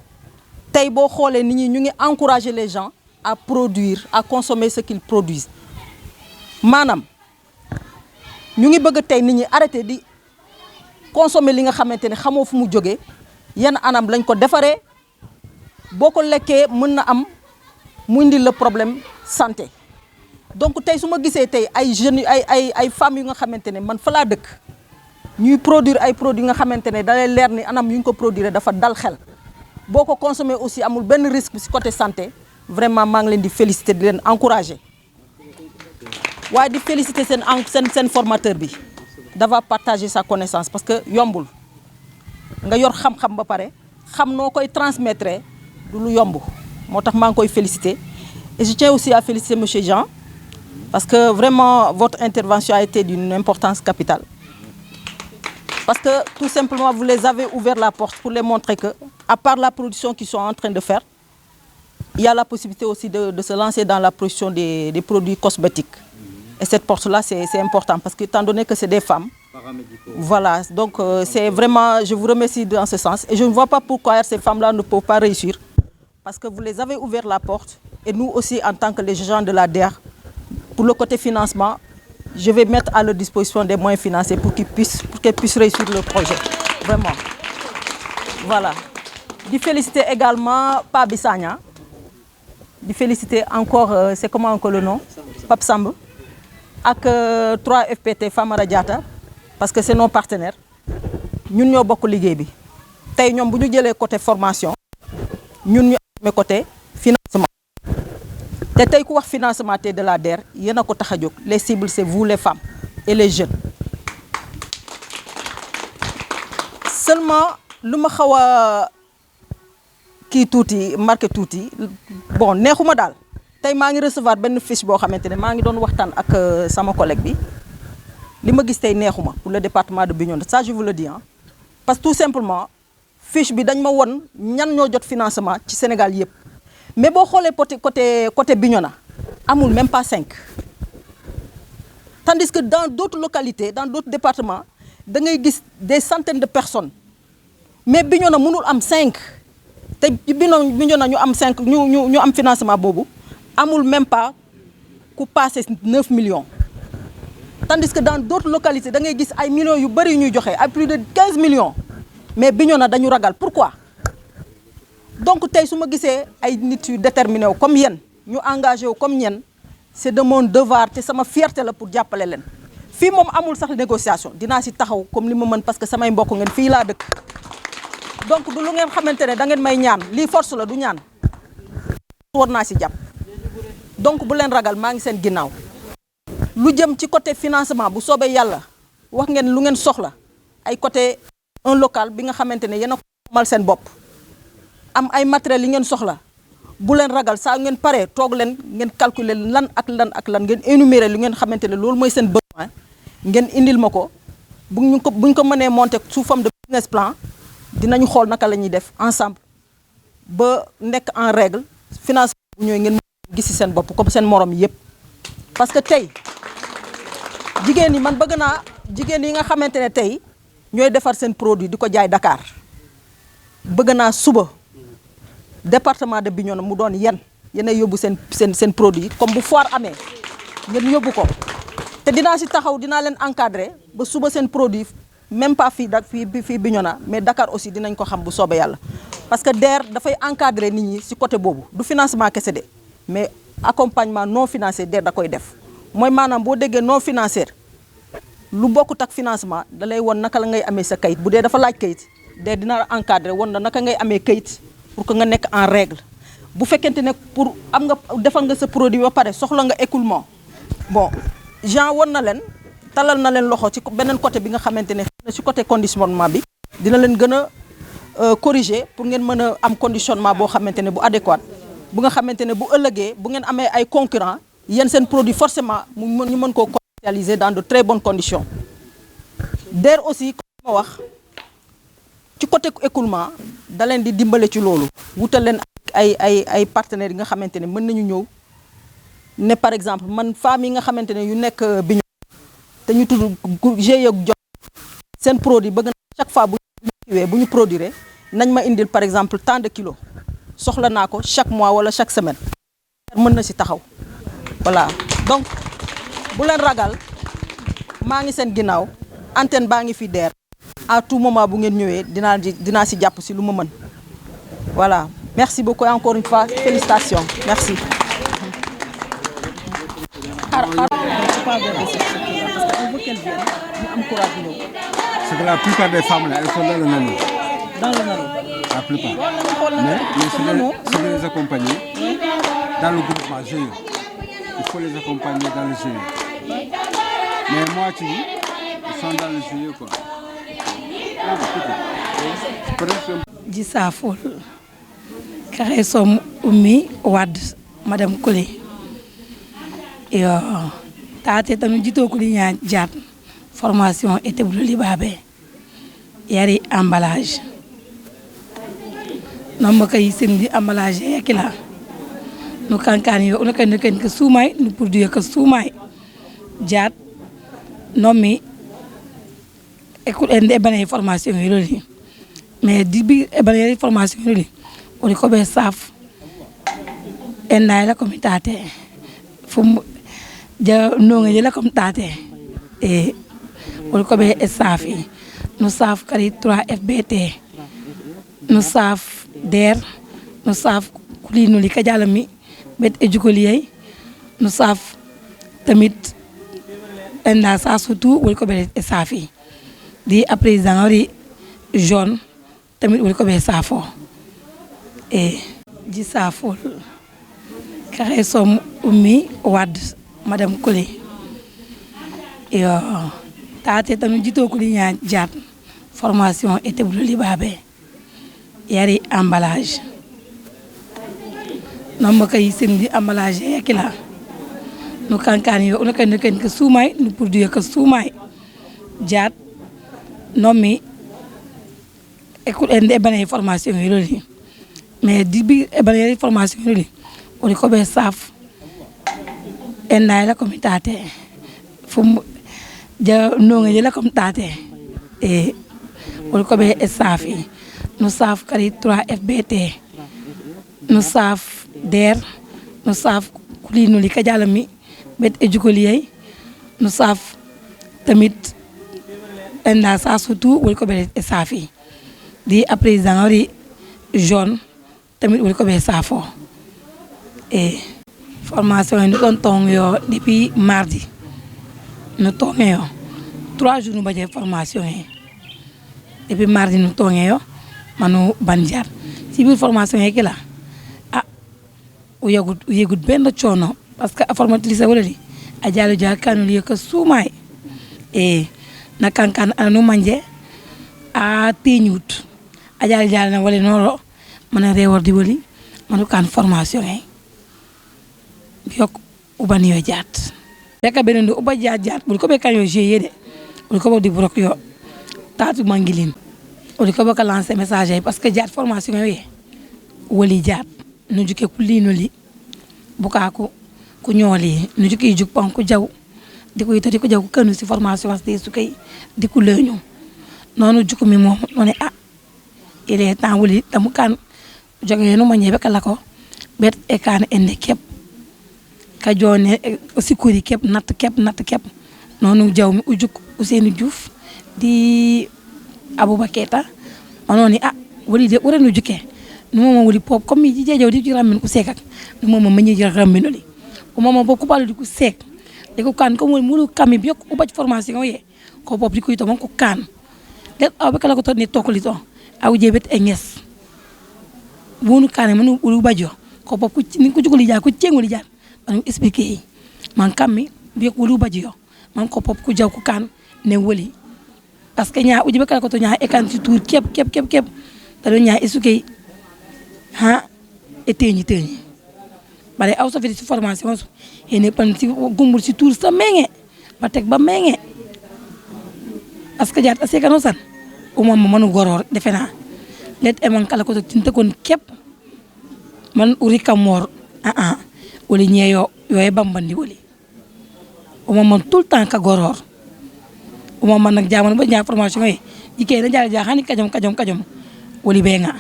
tey boo xoolee nit ñi ñu ngi encourager les gens à produire à consommer ce qu'ils produisent maanaam ñu ngi bëgg tey nit ñi arrêter di consommer li nga xamante ne xamoo fu mu jógee yenn anam lañ ko defaree boo ko lekkee mën na am mu indil le problème santé donc tey su ma gisee tey ay jeunes ay femmes yu nga xamante ne man fa laa dëkk ñuy produire ay produits nga xamante ne da lay leer ni anam yu ñu ko produire dafa dal xel boo ko consommer aussi amul benn risque ci côté santé vraiment maa ngi leen di féliciter di leen encourager waaye di féliciter seen formateur bi d'avoir partagé sa connaissance parce que yombul nga yor xam-xam ba pare xam noo koy transmettre du lu yomb moo tax maa ngi koy féliciter et je tiens aussi à féliciter monsieur Jean parce que vraiment votre intervention a été d'une importance capitale. Parce que tout simplement, vous les avez ouvert la porte pour les montrer que, à part la production qu'ils sont en train de faire, il y a la possibilité aussi de se lancer dans la production des produits cosmétiques. Et cette porte-là, c'est important parce que, étant donné que c'est des femmes, voilà, donc c'est vraiment, je vous remercie dans ce sens. Et je ne vois pas pourquoi ces femmes-là ne peuvent pas réussir. Parce que vous les avez ouvert la porte. Et nous aussi, en tant que les gens de la DER, pour le côté financement, je vais mettre à leur disposition des moyens financiers pour qu'elles puissent réussir le projet. Vraiment. Voilà. Je féliciter également Pape Bissagna. Je féliciter encore, c'est comment encore le nom? Pape Samba. Avec 3FPT Famara Diatta, parce que c'est nos partenaires. Nous sommes beaucoup liggéey. Tay ñom buñu jëlé côté formation, ñun ñu amé côté financement. te tey ku wax financement te de la DER yéen a ko tax a jóg les cibles c'est vous les femmes et les jeunes. Seulement lu ma xaw a kii tuuti marqué tuuti bon neexuma daal tey maa ngi recevoir benn fiche boo xamante ne maa ngi doon waxtaan ak sama collègue bi li ma gis tey neexuma pour le département de Bignona, ça je vous le dis hein. Parce que tout simplement fiche bi dañ ma won ñan ñoo jot financement ci Sénégal yëpp mais boo xoolee côté Bignona amul même pas 5 tandis que dans d'autres localités dans d'autres départements da ngay gis des centaines de personnes mais Bignona mënul am 5 te Bignona ñu am 5 ñu am financement boobu amul même pas ku passé 9 millions. Tandis que dans d'autres localités da ngay gis ay millions yu bari yu ñuy joxe ay plus de 15 millions mais Bignona dañu ragal pourquoi. Donc tey su ma gisee ay nit yu déterminé wu comme yéen ñu engagé wu comme ñen c'est de mon devoir te sama fierté la pour jàppale leen fii moom amul sax négociation dinaa si taxaw comme li ma mën parce que samay mbokk ngeen fii laa dëkk. Donc du lu ngeen xamante ne da ngeen may ñaan lii force la du ñaan war naa si jàpp donc bu leen ragal maa ngi seen ginnaaw. Lu jëm ci côté financement bu soobee yàlla wax ngeen lu ngeen soxla ay côté un local bi nga xamante ne yéen a ko mal seen bopp am ay matériels yi ngeen soxla bu leen ragal saa ngeen paree toog leen ngeen calculer lan ak lan ngeen énumérer lu ngeen xamante ne loolu mooy seen besoin ngeen indil ma ko buñ ko mënee monter sous forme de business plan dinañu xool naka la ñuy def ensemble ba nekk en règle financement bu ñëwee ngeen gis ci seen bopp comme seen morom yëpp parce que tey. jigéen yi man bëgg naa jigéen yi nga xamante ne tey ñooy defar seen produit di ko jaay Dakar bëgg naa suba département de Bignona mu doon yéen yóbbu seen produit comme bu foire amee ngeen yóbbu ko te dinaa si taxaw dinaa leen encadrer ba suba seen produit même pas fii Bignona mais Dakar aussi dinañ ko xam bu soobee yàlla. Parce que DER dafay encadrer nit ñi si côté boobu du financement kese de mais accompagnement non financier DER da koy def. mooy maanaam boo déggee non financier lu bokkut ak financement da lay won naka la ngay amee sa kayit bu dee dafa laaj kayit DER dina encadrer won na naka ngay amee kayit pour que nga nekk en règle bu fekkente ne pour am nga defal nga sa produit ba pare soxla nga écoulement bon Jean won na leen talal na leen loxo ci beneen côté bi nga xamante ne ci côté conditionnement bi dina leen gën a corriger pour ngeen mën a am conditionnement boo xamante ne bu adéquat bu nga xamante ne bu ëllëgee bu ngeen amee ay concurrents yéen seen produit forcément ñu mën koo commercialiser dans de très bonnes conditions. DER aussi comme ma wax ci côté écoulement da leen di dimbale ci loolu wutal leen ay partenaires yi nga xamante ne mën nañu ñëw ne par exemple man femmes yi nga xamante ne yu nekk Bignona te ñu tudd GIE jot seen produit bëgg na chaque fois bu ñu produire nañ ma indil par exemple tant de kilos soxla naa ko chaque mois wala chaque semaine mën na si taxaw. Voilà donc bu leen ragal maa ngi seen ginnaaw antenne baa ngi fi DER à tout moment bu ngeen ñëwee dinaa si jàpp si lu ma mën voilà merci beaucoup et encore une fois félicitations merci. C'est que la plupart des femmes là, elles sont dans le nano. Dans le nano. La plupart. Mais c'est de les accompagner dans le groupement GIE. Il faut les accompagner dans le GIE. Mais moi, tu dis, ils sont dans le GIE quoi. Jisafol Karesom Oumi Wad Madame Kole et tate tanu jito kuli nya jat formation était bleu libabé yari emballage non ma kay sendi emballage yakila no kankani yo no kan ke soumay no produire que soumay jat nomi écoute ende bane formation yi mais dibi bane formation yi on ko be saf enay la comme tate fum ja no ngi la comme tate et on ko be safi no saf kali 3 FBT no saf DER no saf kulino li ka jalami bet ejukoliay no saf tamit enda sa surtout wol ko be safi di après zanori jaune tamit wol ko be safo e ji safo kare som Oumy Wade madame Kole yo tate tanu jito kuli nya jat formation était bleu libabe yari emballage non ma kay sen di emballage yakila no kankan yo no kan ke soumay no produire que soumay jat nomi écoute en ebane formation yo li mais di bi ebane formation yo li on ko be saf en la comme tate fum ja no ngi la comme tate et on ko be safi no saf kali 3 FBT no saf der no saf kulino li ka jalami bet ejukoliye no saf tamit en la sa surtout on ko be safi di après zanori jaune tamit on ko be safo et formation nous tontons yo depuis mardi nous tontons yo 3 jours nous baje formation depuis mardi nous tontons yo manu banjar si bir formation yi la ah o yegut ben choono parce que informaticien wala li a jalo ja kanu li ko soumay e na kankan anu manje a teñut a jalo na wala noro mana rewor di wali manu kan formation yi yok ubani yo jat beka benendo uba jat bul ko be kan yo jeye de bul ko di brok yo tatu mangilin bul ko ka lancer message parce que jat formation yo wali jat nu juke ku lino li buka ko ku ñoli nu juke juk pon ku jaw di ko yitati ko jaw kanu ci formation wasté su kay di ku leñu nonu juku mi mom noni ah il est temps wali tam kan joge no ma ñebe kala ko bet e kan ende kep ka jone sikuri kep nat kep nonu jaw mi ujuk Ousseynou Diouf di Aboubaketa ononi ah wali de ore no juke no mama wali pop comme mi jejew di ramen ku sekak no mama ma ñi ramen li o mama bo ku balu di ku sek de ko kan ko mo mulu kami bi ko ubaj formation ye ko pop di ko to mon ko kan de aw be kala ko to ni tokoli to aw jebet e nges wonu kan manu ulu bajo ko pop ku ni ko juguli ja ko cengoli ja man expliquer man kammi bi ko ulu bajo man ko pop ku jaw ku kan ne woli parce que nya uji be kala ko to nya e kan ci tour kep da do nya isuke ha eteñi bare aw so fi ci formation so ene pan ci gumbur ci tour sa menge ba tek ba menge parce que jaat asé kanu san o mom manu goror defena let e man kala ko to tinte kon kep man uri kamor woli ñeyo yoy bambandi woli o mom man tout temps ka goror o mom man nak jamono ba ñaa formation yi jike na jaal jaxani kajam woli be nga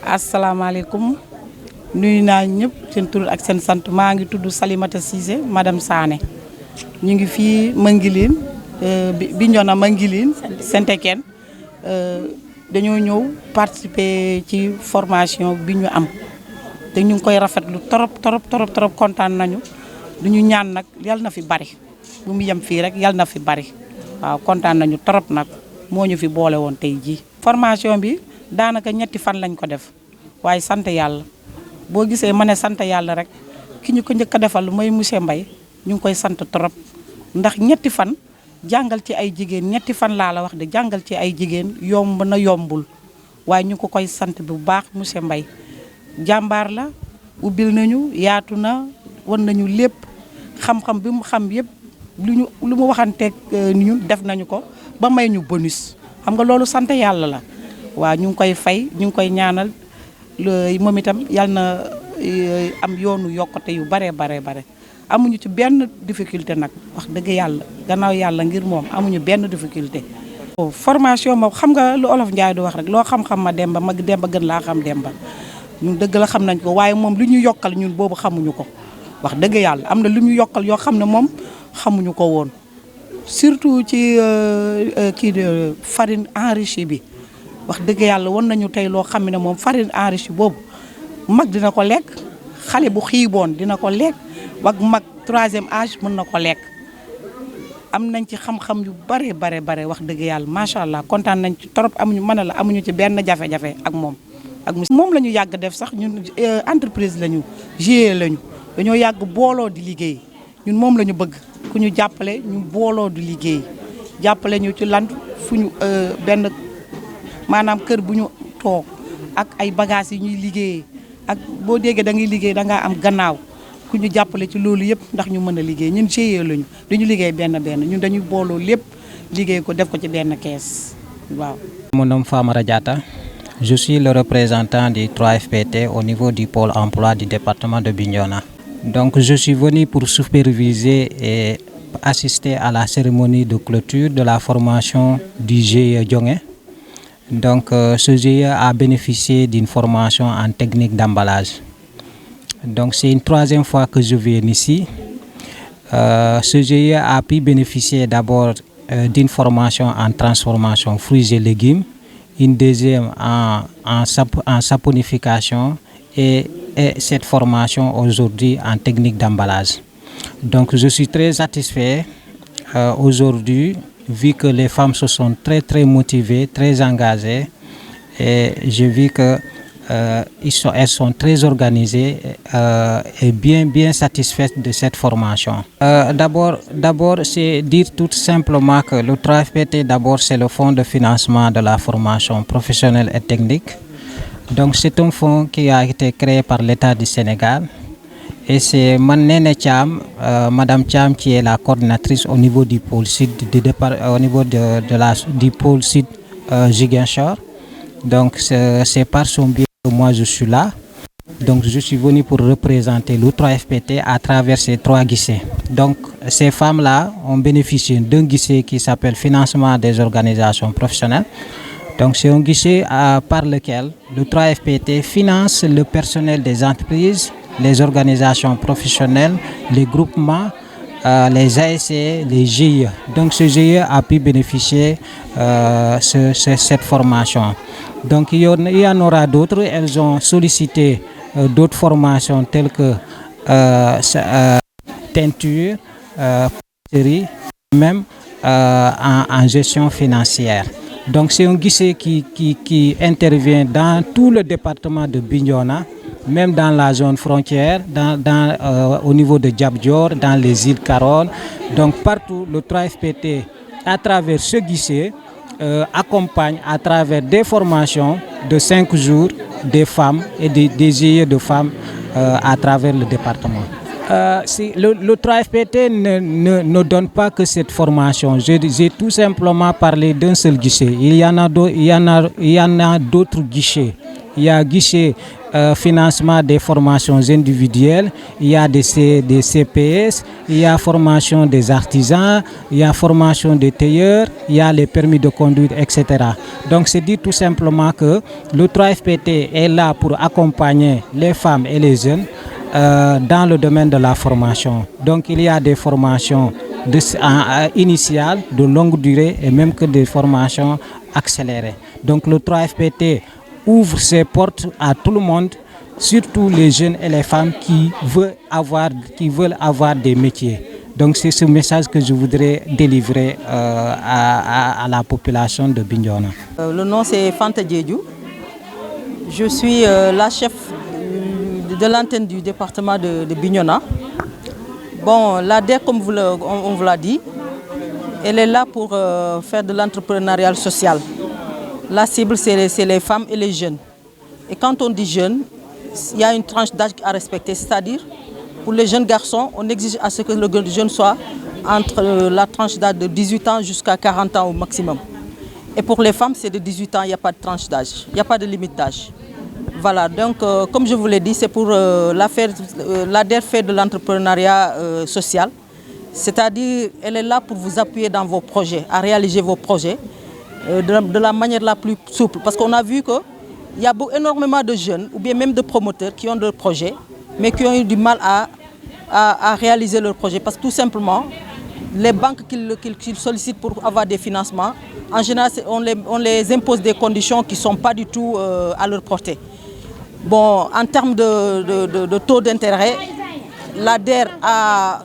asalaamaaleykum nuyu naa ñëpp seen tur ak seen sant maa ngi tudd Salimata Cissé madame Sané ñu ngi fii Mangiline Bignona Mangiline Saint-Étienne dañoo ñëw participer ci formation bi ñu am te ñu ngi koy rafetlu trop kontaan nañu du ñu ñaan nag yal na fi bari bu mu yem fii rek yal na fi bari waaw kontaan nañu trop nag moo ñu fi boole woon tey jii formation bi daanaka ñetti fan lañ ko def waaye sant yàlla boo gisee ma ne sant yàlla rek ki ñu ko njëkk a defal mooy monsieur Mbaye ñu ngi koy sant trop ndax ñetti fan jàngal ci ay jigéen ñetti fan laa la wax de jàngal ci ay jigéen yomb na yombul waaye ñu ko koy sant bu baax monsieur Mbaye jàmbaar la ubbil nañu yaatu na wan nañu lépp xam-xam bi mu xam yëpp lu mu waxanteeg ñu def nañu ko ba may ñu bonus xam nga loolu sant yàlla la waaw ñu ngi koy fay ñu ngi koy ñaanal moom itam yal na am yoonu yokkute yu bare amuñu ci benn difficulté nag wax dëgg yàlla gannaaw yàlla ngir moom amuñu benn difficulté. formation moom xam nga lu olof Njaay du wax rek loo xam-xam ma demba mag demba gën laa xam demba ñun dëgg la xam nañ ko waaye moom lu ñu yokkal ñun boobu xamuñu ko wax dëgg yàlla am na lu ñu yokkal yoo xam ne moom xamuñu ko woon surtout ci kii de farine enrichie bi. wax dëgg yàlla won nañu tey loo xam ne moom farine enrichie boobu mag dina ko lekk xale bu xiiboon dina ko lekk wak mag 3e âge mën na ko lekk am nañ ci xam-xam yu bare wax dëgg yàlla macha allah kontaan nañ ci trop amuñu ci benn jafe-jafe ak moom. ak moom la ñu yàgg def sax ñun entreprise lañu GIE lañu dañoo yàgg booloo di liggéey ñun moom la ñu bëgg ku ñu jàppale ñu booloo di liggéey jàppale ñu ci lan fu ñu benn maanaam kër bu ñu toog ak ay bagages yi ñuy liggéeyee ak boo déggee da ngay liggéey da ngaa am gannaaw ku ñu jàppale ci loolu yëpp ndax ñu mën a liggéey ñun GIE lañu dañu liggéey benn ñun dañuy booloo lépp liggéey ko def ko ci benn kees waaw. Mon nom Famara Diatta, je suis le représentant du 3FPT au niveau du pôle emploi du département de Bignona. Donc je suis venu pour superviser et assister à la cérémonie de clôture de la formation du GIE Diongué. Donc ce GIE a bénéficié d'une formation en technique d'emballage. Donc c'est une troisième fois que je viens ici. Ce GIE a pu bénéficier d'abord d'une formation en transformation fruits et légumes, une deuxième en saponification et cette formation aujourd'hui en technique d'emballage. Donc je suis très satisfait aujourd'hui, vu que les femmes se sont très motivées, très engagées, et j'ai vu que elles sont très organisées et bien satisfaites de cette formation. D'abord, c'est dire tout simplement que le 3FPT, d'abord, c'est le fonds de financement de la formation professionnelle et technique. Donc c'est un fonds qui a été créé par l'État du Sénégal. Et c'est Manene Thiam, Madame Thiam, qui est la coordinatrice au niveau du pôle sud, au niveau du pôle sud Ziguinchor. Donc c'est par son biais que moi je suis là. Donc je suis venu pour représenter le 3FPT à travers ces 3 guichets. Donc ces femmes-là ont bénéficié d'un guichet qui s'appelle Financement des organisations professionnelles. Donc c'est un guichet par lequel le 3FPT finance le personnel des entreprises, les organisations professionnelles, les groupements, les ASC, les GIE. Donc ce GIE a pu bénéficier de cette formation. Donc il y en aura d'autres. Elles ont sollicité d'autres formations telles que teinture, pâtisserie, même en gestion financière. Donc c'est un guichet qui intervient dans tout le département de Bignona, même dans la zone frontière, au niveau de Diabdior, dans les îles Caroles. Donc partout, le 3FPT, à travers ce guichet, accompagne à travers des formations de 5 jours des femmes et des GIE de femmes à travers le département. Le 3FPT ne donne pas que cette formation. J'ai tout simplement parlé d'un seul guichet. Il y en a d'autres guichets. Il y a guichet financement des formations individuelles, il y a des CPS, il y a formation des artisans, il y a formation des tailleurs, il y a les permis de conduire, etc. Donc c'est dit tout simplement que le 3FPT est là pour accompagner les femmes et les jeunes dans le domaine de la formation. Donc il y a des formations initiales, de longue durée et même que des formations accélérées. Donc le 3FPT ouvre ses portes à tout le monde, surtout les jeunes et les femmes qui veulent avoir des métiers. Donc c'est ce message que je voudrais délivrer à la population de Bignona. Le nom c'est Fanta Diédiou. Je suis la chef de l'antenne du département de Bignona. Bon, l'ADER, comme on vous l'a dit, elle est là pour faire de l'entrepreneuriat social. La cible, c'est les femmes et les jeunes. Et quand on dit jeunes, il y a une tranche d'âge à respecter. C'est-à-dire, pour les jeunes garçons, on exige à ce que le jeune soit entre la tranche d'âge de 18 ans jusqu'à 40 ans au maximum. Et pour les femmes, c'est de 18 ans, il n'y a pas de tranche d'âge, il n'y a pas de limite d'âge. Voilà, donc comme je vous l'ai dit, c'est pour l'ADER fait de l'entrepreneuriat social. C'est-à-dire, elle est là pour vous appuyer dans vos projets, à réaliser vos projets. De la manière la plus souple. Parce qu'on a vu qu'il y a énormément de jeunes, ou bien même de promoteurs qui ont des projets, mais qui ont eu du mal à réaliser leurs projets. Parce que tout simplement, les banques qu'ils sollicitent pour avoir des financements, en général, on les impose des conditions qui ne sont pas du tout à leur portée. Bon, en termes de taux d'intérêt, l'ADER a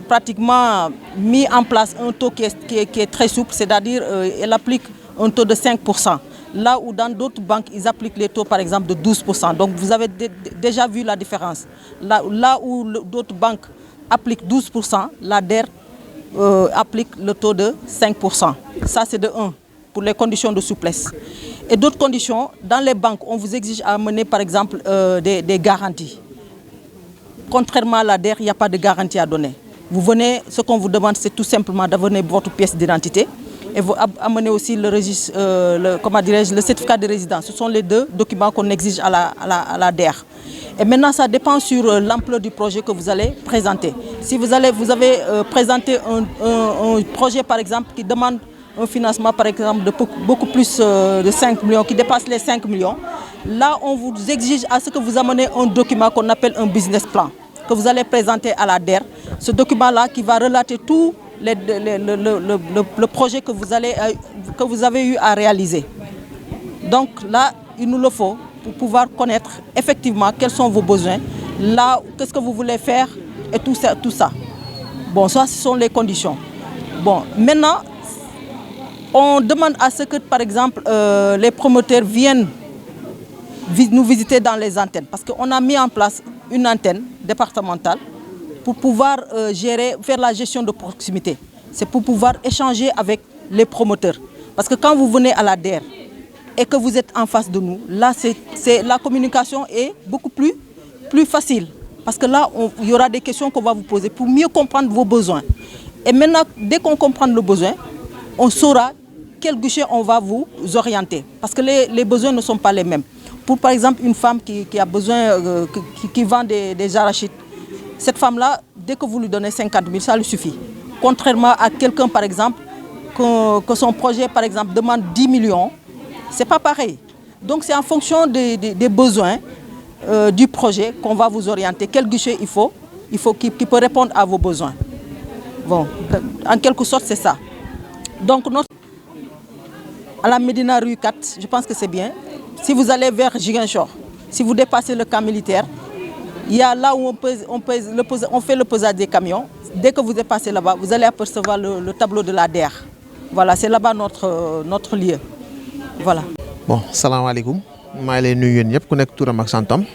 pratiquement mis en place un taux qui est très souple, c'est-à-dire elle applique un taux de 5%. là où dans d'autres banques, ils appliquent les taux par exemple de 12%. Donc vous avez déjà vu la différence. Là où d'autres banques appliquent 12%, la DER applique le taux de 5%. Ça c'est de 1 pour les conditions de souplesse. Et d'autres conditions, dans les banques, on vous exige à mener par exemple des garanties. Contrairement à la DER, il n'y a pas de garantie à donner. Vous venez, ce qu'on vous demande, c'est tout simplement d'amener votre pièce d'identité et vous amenez aussi le registre, le certificat de résidence. Ce sont les deux documents qu'on exige à la DER. Et maintenant, ça dépend sur l'ampleur du projet que vous allez présenter. Si vous avez présenté un projet, par exemple, qui demande un financement, par exemple, de beaucoup plus de 5 millions, qui dépasse les 5 millions, là, on vous exige à ce que vous amenez un document qu'on appelle un business plan, que vous allez présenter à la DER. Ce document-là qui va relater tout le projet que vous avez eu à réaliser. Donc là, il nous le faut pour pouvoir connaître effectivement quels sont vos besoins, là, qu'est-ce que vous voulez faire et tout ça. Bon, ça, ce sont les conditions. Bon, maintenant, on demande à ce que, par exemple, les promoteurs viennent nous visiter dans les antennes. Parce qu'on a mis en place une antenne départementale pour pouvoir faire la gestion de proximité. C'est pour pouvoir échanger avec les promoteurs. Parce que quand vous venez à la DER et que vous êtes en face de nous, là, la communication est beaucoup plus facile. Parce que là, il y aura des questions qu'on va vous poser pour mieux comprendre vos besoins. Et maintenant, dès qu'on comprend le besoin, on saura quel guichet on va vous orienter. Parce que les besoins ne sont pas les mêmes. Pour par exemple une femme qui a besoin, qui vend des arachides, cette femme-là, dès que vous lui donnez 50 000, ça lui suffit. Contrairement à quelqu'un, par exemple, que son projet, par exemple, demande 10 millions, ce n'est pas pareil. Donc c'est en fonction des besoins du projet qu'on va vous orienter. Quel guichet il faut qui peut répondre à vos besoins. Bon, en quelque sorte, c'est ça. Donc, à la Médina rue 4, je pense que c'est bien. Si vous allez vers Ziguinchor, si vous dépassez le camp militaire, il y a là où on fait le pesage des camions. Dès que vous êtes passé là-bas, vous allez apercevoir le tableau de la DER. Voilà, c'est là-bas notre lieu. Voilà. Bon, salam alaikum. Je suis nuyu ñëpp ku nekk turam ak santam.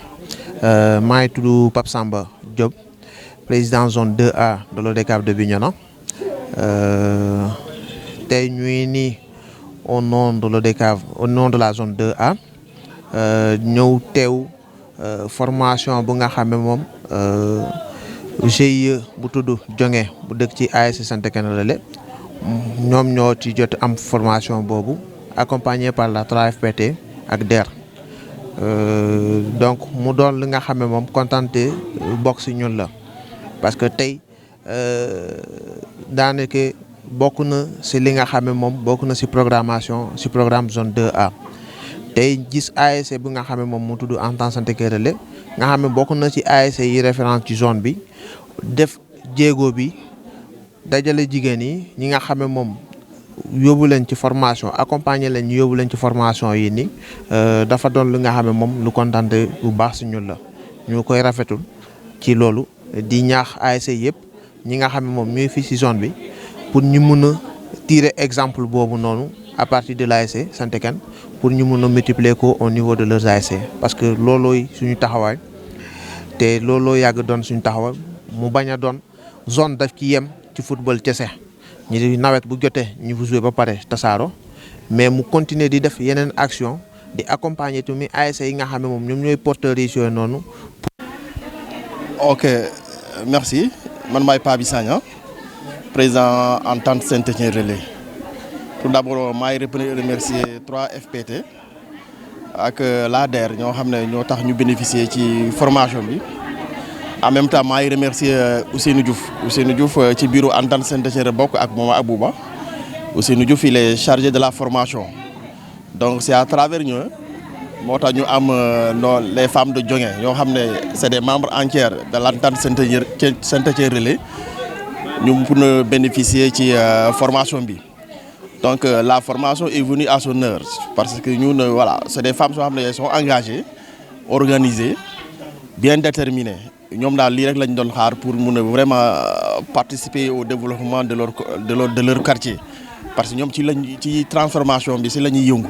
maa ngi tudd Pape Samba Diop, président zone 2A de l'ODCAV de Bignona. Tey ñuy nii au nom de l'ODCAV, au nom de la zone 2A, ñëw teew formation bu nga xam ne moom GIE bu tudd Jonge bu dëkk ci ASC Santé Kenelele ñoom ñoo ci jot am formation boobu accompagné par la 3FPT ak DER. Donc mu doon li nga xam ne moom contenté bokk si ñun la parce que tey daanaka bokk na si li nga xam ne moom bokk na si programmation si programme zone 2A tey gis ASC bi nga xam ne moom mu tudd Entente Santé Kenelele nga xam ne bokk na ci ASC yi référence ci zone bi def jéego bi dajale jigéen yi ñi nga xam ne moom yóbbu leen ci formation accompagner leen ñu yóbbu leen ci formation yi ni dafa doon li nga xam ne moom lu kontaante bu baax si ñun la ñu koy rafetul ci loolu di ñaax ASC yëpp ñi nga xam ne moom ñooy fii si zone bi pour ñu mun a tirer exemple boobu noonu à partir de l'ASC Santé Ken pour ñu mun a multiplier ko au niveau de leurs ASC parce que loolooy suñu taxawaay te looloo yàgg doon suñu taxawaay mu bañ a doon zone daf ci yem ci football kese ñi nawet bu jotee ñu fu joué ba pare tasaaro mais mu continuer di def yeneen action di accompagner tamit ASC yi nga xam ne moom ñoom ñooy porteurs yi yooyu noonu. Ok, merci. Man maay Pabi Sagna, président Entente Santé Kenelele. Tout d'abord maay remercier 3FPT ak la DER ñoo xam ne ñoo tax ñu bénéficier ci formation bi. En même temps maay remercier Ousseynou Diouf ci bureau Entente Santé Kenelele bokk ak Mama Abouba. Ousseynou Diouf il est chargé de la formation. Donc c'est à travers ñu moo tax ñu am les femmes de Jonge ñoo xam ne c'est des membres entiers de l'Entente Santé Kenelele ñu pour a bénéficier ci formation bi. Donc la formation est venue à son heure parce que ñun voilà c'est des femmes yoo xam ne elles sont engagées, organisées, bien déterminées. ñoom daal lii rek lañ doon xaar pour mun a vraiment participer au développement de leur quartier parce que ñoom ci transformation bi si la ñuy yëngu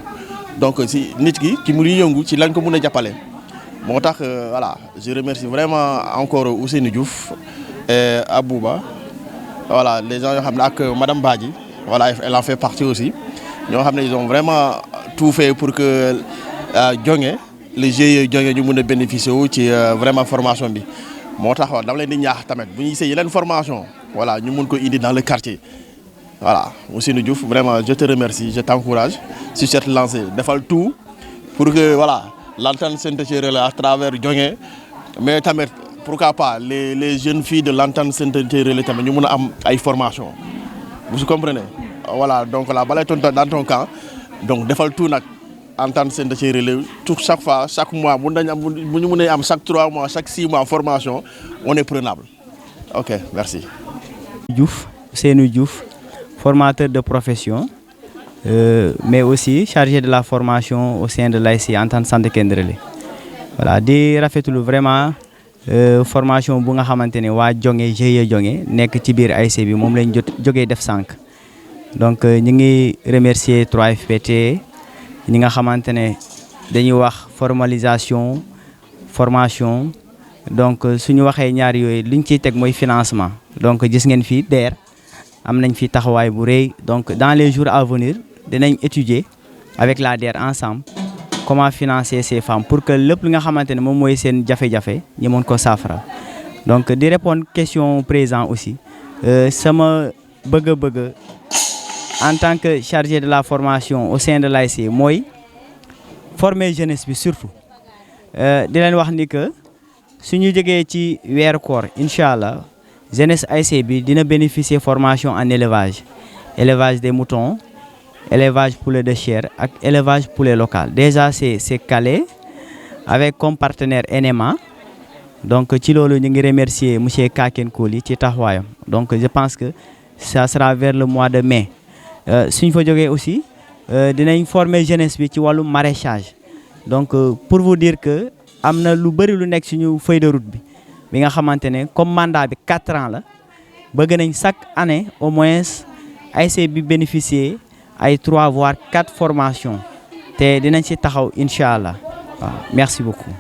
donc si nit ki ci mu yëngu ci lañ ko mën a jàppale moo tax voilà je remercie vraiment encore Ousseynou Diouf et Abouba voilà les gens yoo xam ne ak madame Badji voilà elle en fait partie aussi ñoo xam ne ils ont vraiment tout fait pour que Diongué les GIE Diongué ñu mën a bénéficier wu ci vraiment formation bi moo tax dama leen di ñaax tamit bu ñu gisee yeneen formation voilà ñu mën ko indi dans le quartier voilà Ousseynou Diouf vraiment je te remercie je t'encourage sur cette lancée defal tout pour que voilà l'entente synthétique à travers Diongué mais tamit pourquoi pas les jeunes filles de l'entente synthétique tamit ñu mën a am ay formation vous comprenez voilà donc là balay dans ton camp donc defal tout nag entente synthétique tout chaque fois chaque mois bu ñu mën a am chaque 3 mois chaque 6 mois formation on est prenable ok merci. Diouf Ousseynou Diouf formateur de profession mais aussi chargé de la formation au sein de l'ASC Entente Santé Kenderele voilà di rafetlu vraiment formation bu nga xamante ne waa Diongué GIE Diongué nekk ci biir ASC bi moom lañ jógee def sànq donc ñu ngi remercier 3FPT ñi nga xamante ne dañuy wax formalisation formation donc suñu waxee ñaar yooyu liñ ciy teg mooy financement donc gis ngeen fii DER am nañ fi taxawaay bu rëy donc dans les jours à venir dinañ étudier avec la DER ensemble comment financer ces femmes pour que lépp li nga xamante ne moom mooy seen jafe-jafe ñu mën ko saafara donc di répondre question président aussi sama bëgg-bëgg en tant que chargé de la formation au sein de l'ASC mooy former jeunesse bi surtout di leen wax ni que suñu jógee ci weeru koor incha allah jeunesse ASC bi dina bénéficier formation en élevage des moutons élevage poulet de chair ak élevage poulet local déjà c'est calé avec comme partenaire NMA donc ci loolu ñu ngi remercier monsieur Kaken Koli ci taxawaayam donc je pense que ça sera vers le mois de mai suñ fa jógee aussi dinañ former jeunesse bi ci wàllu maraîchage donc pour vous dire que am na lu bëri lu nekk suñu feuille de route bi nga xamante ne comme mandat bi 4 ans la bëgg nañ chaque année au moins ASC bi bénéficier ay 3 voire 4 formations te dinañ ci taxaw incha allah waaw merci beaucoup.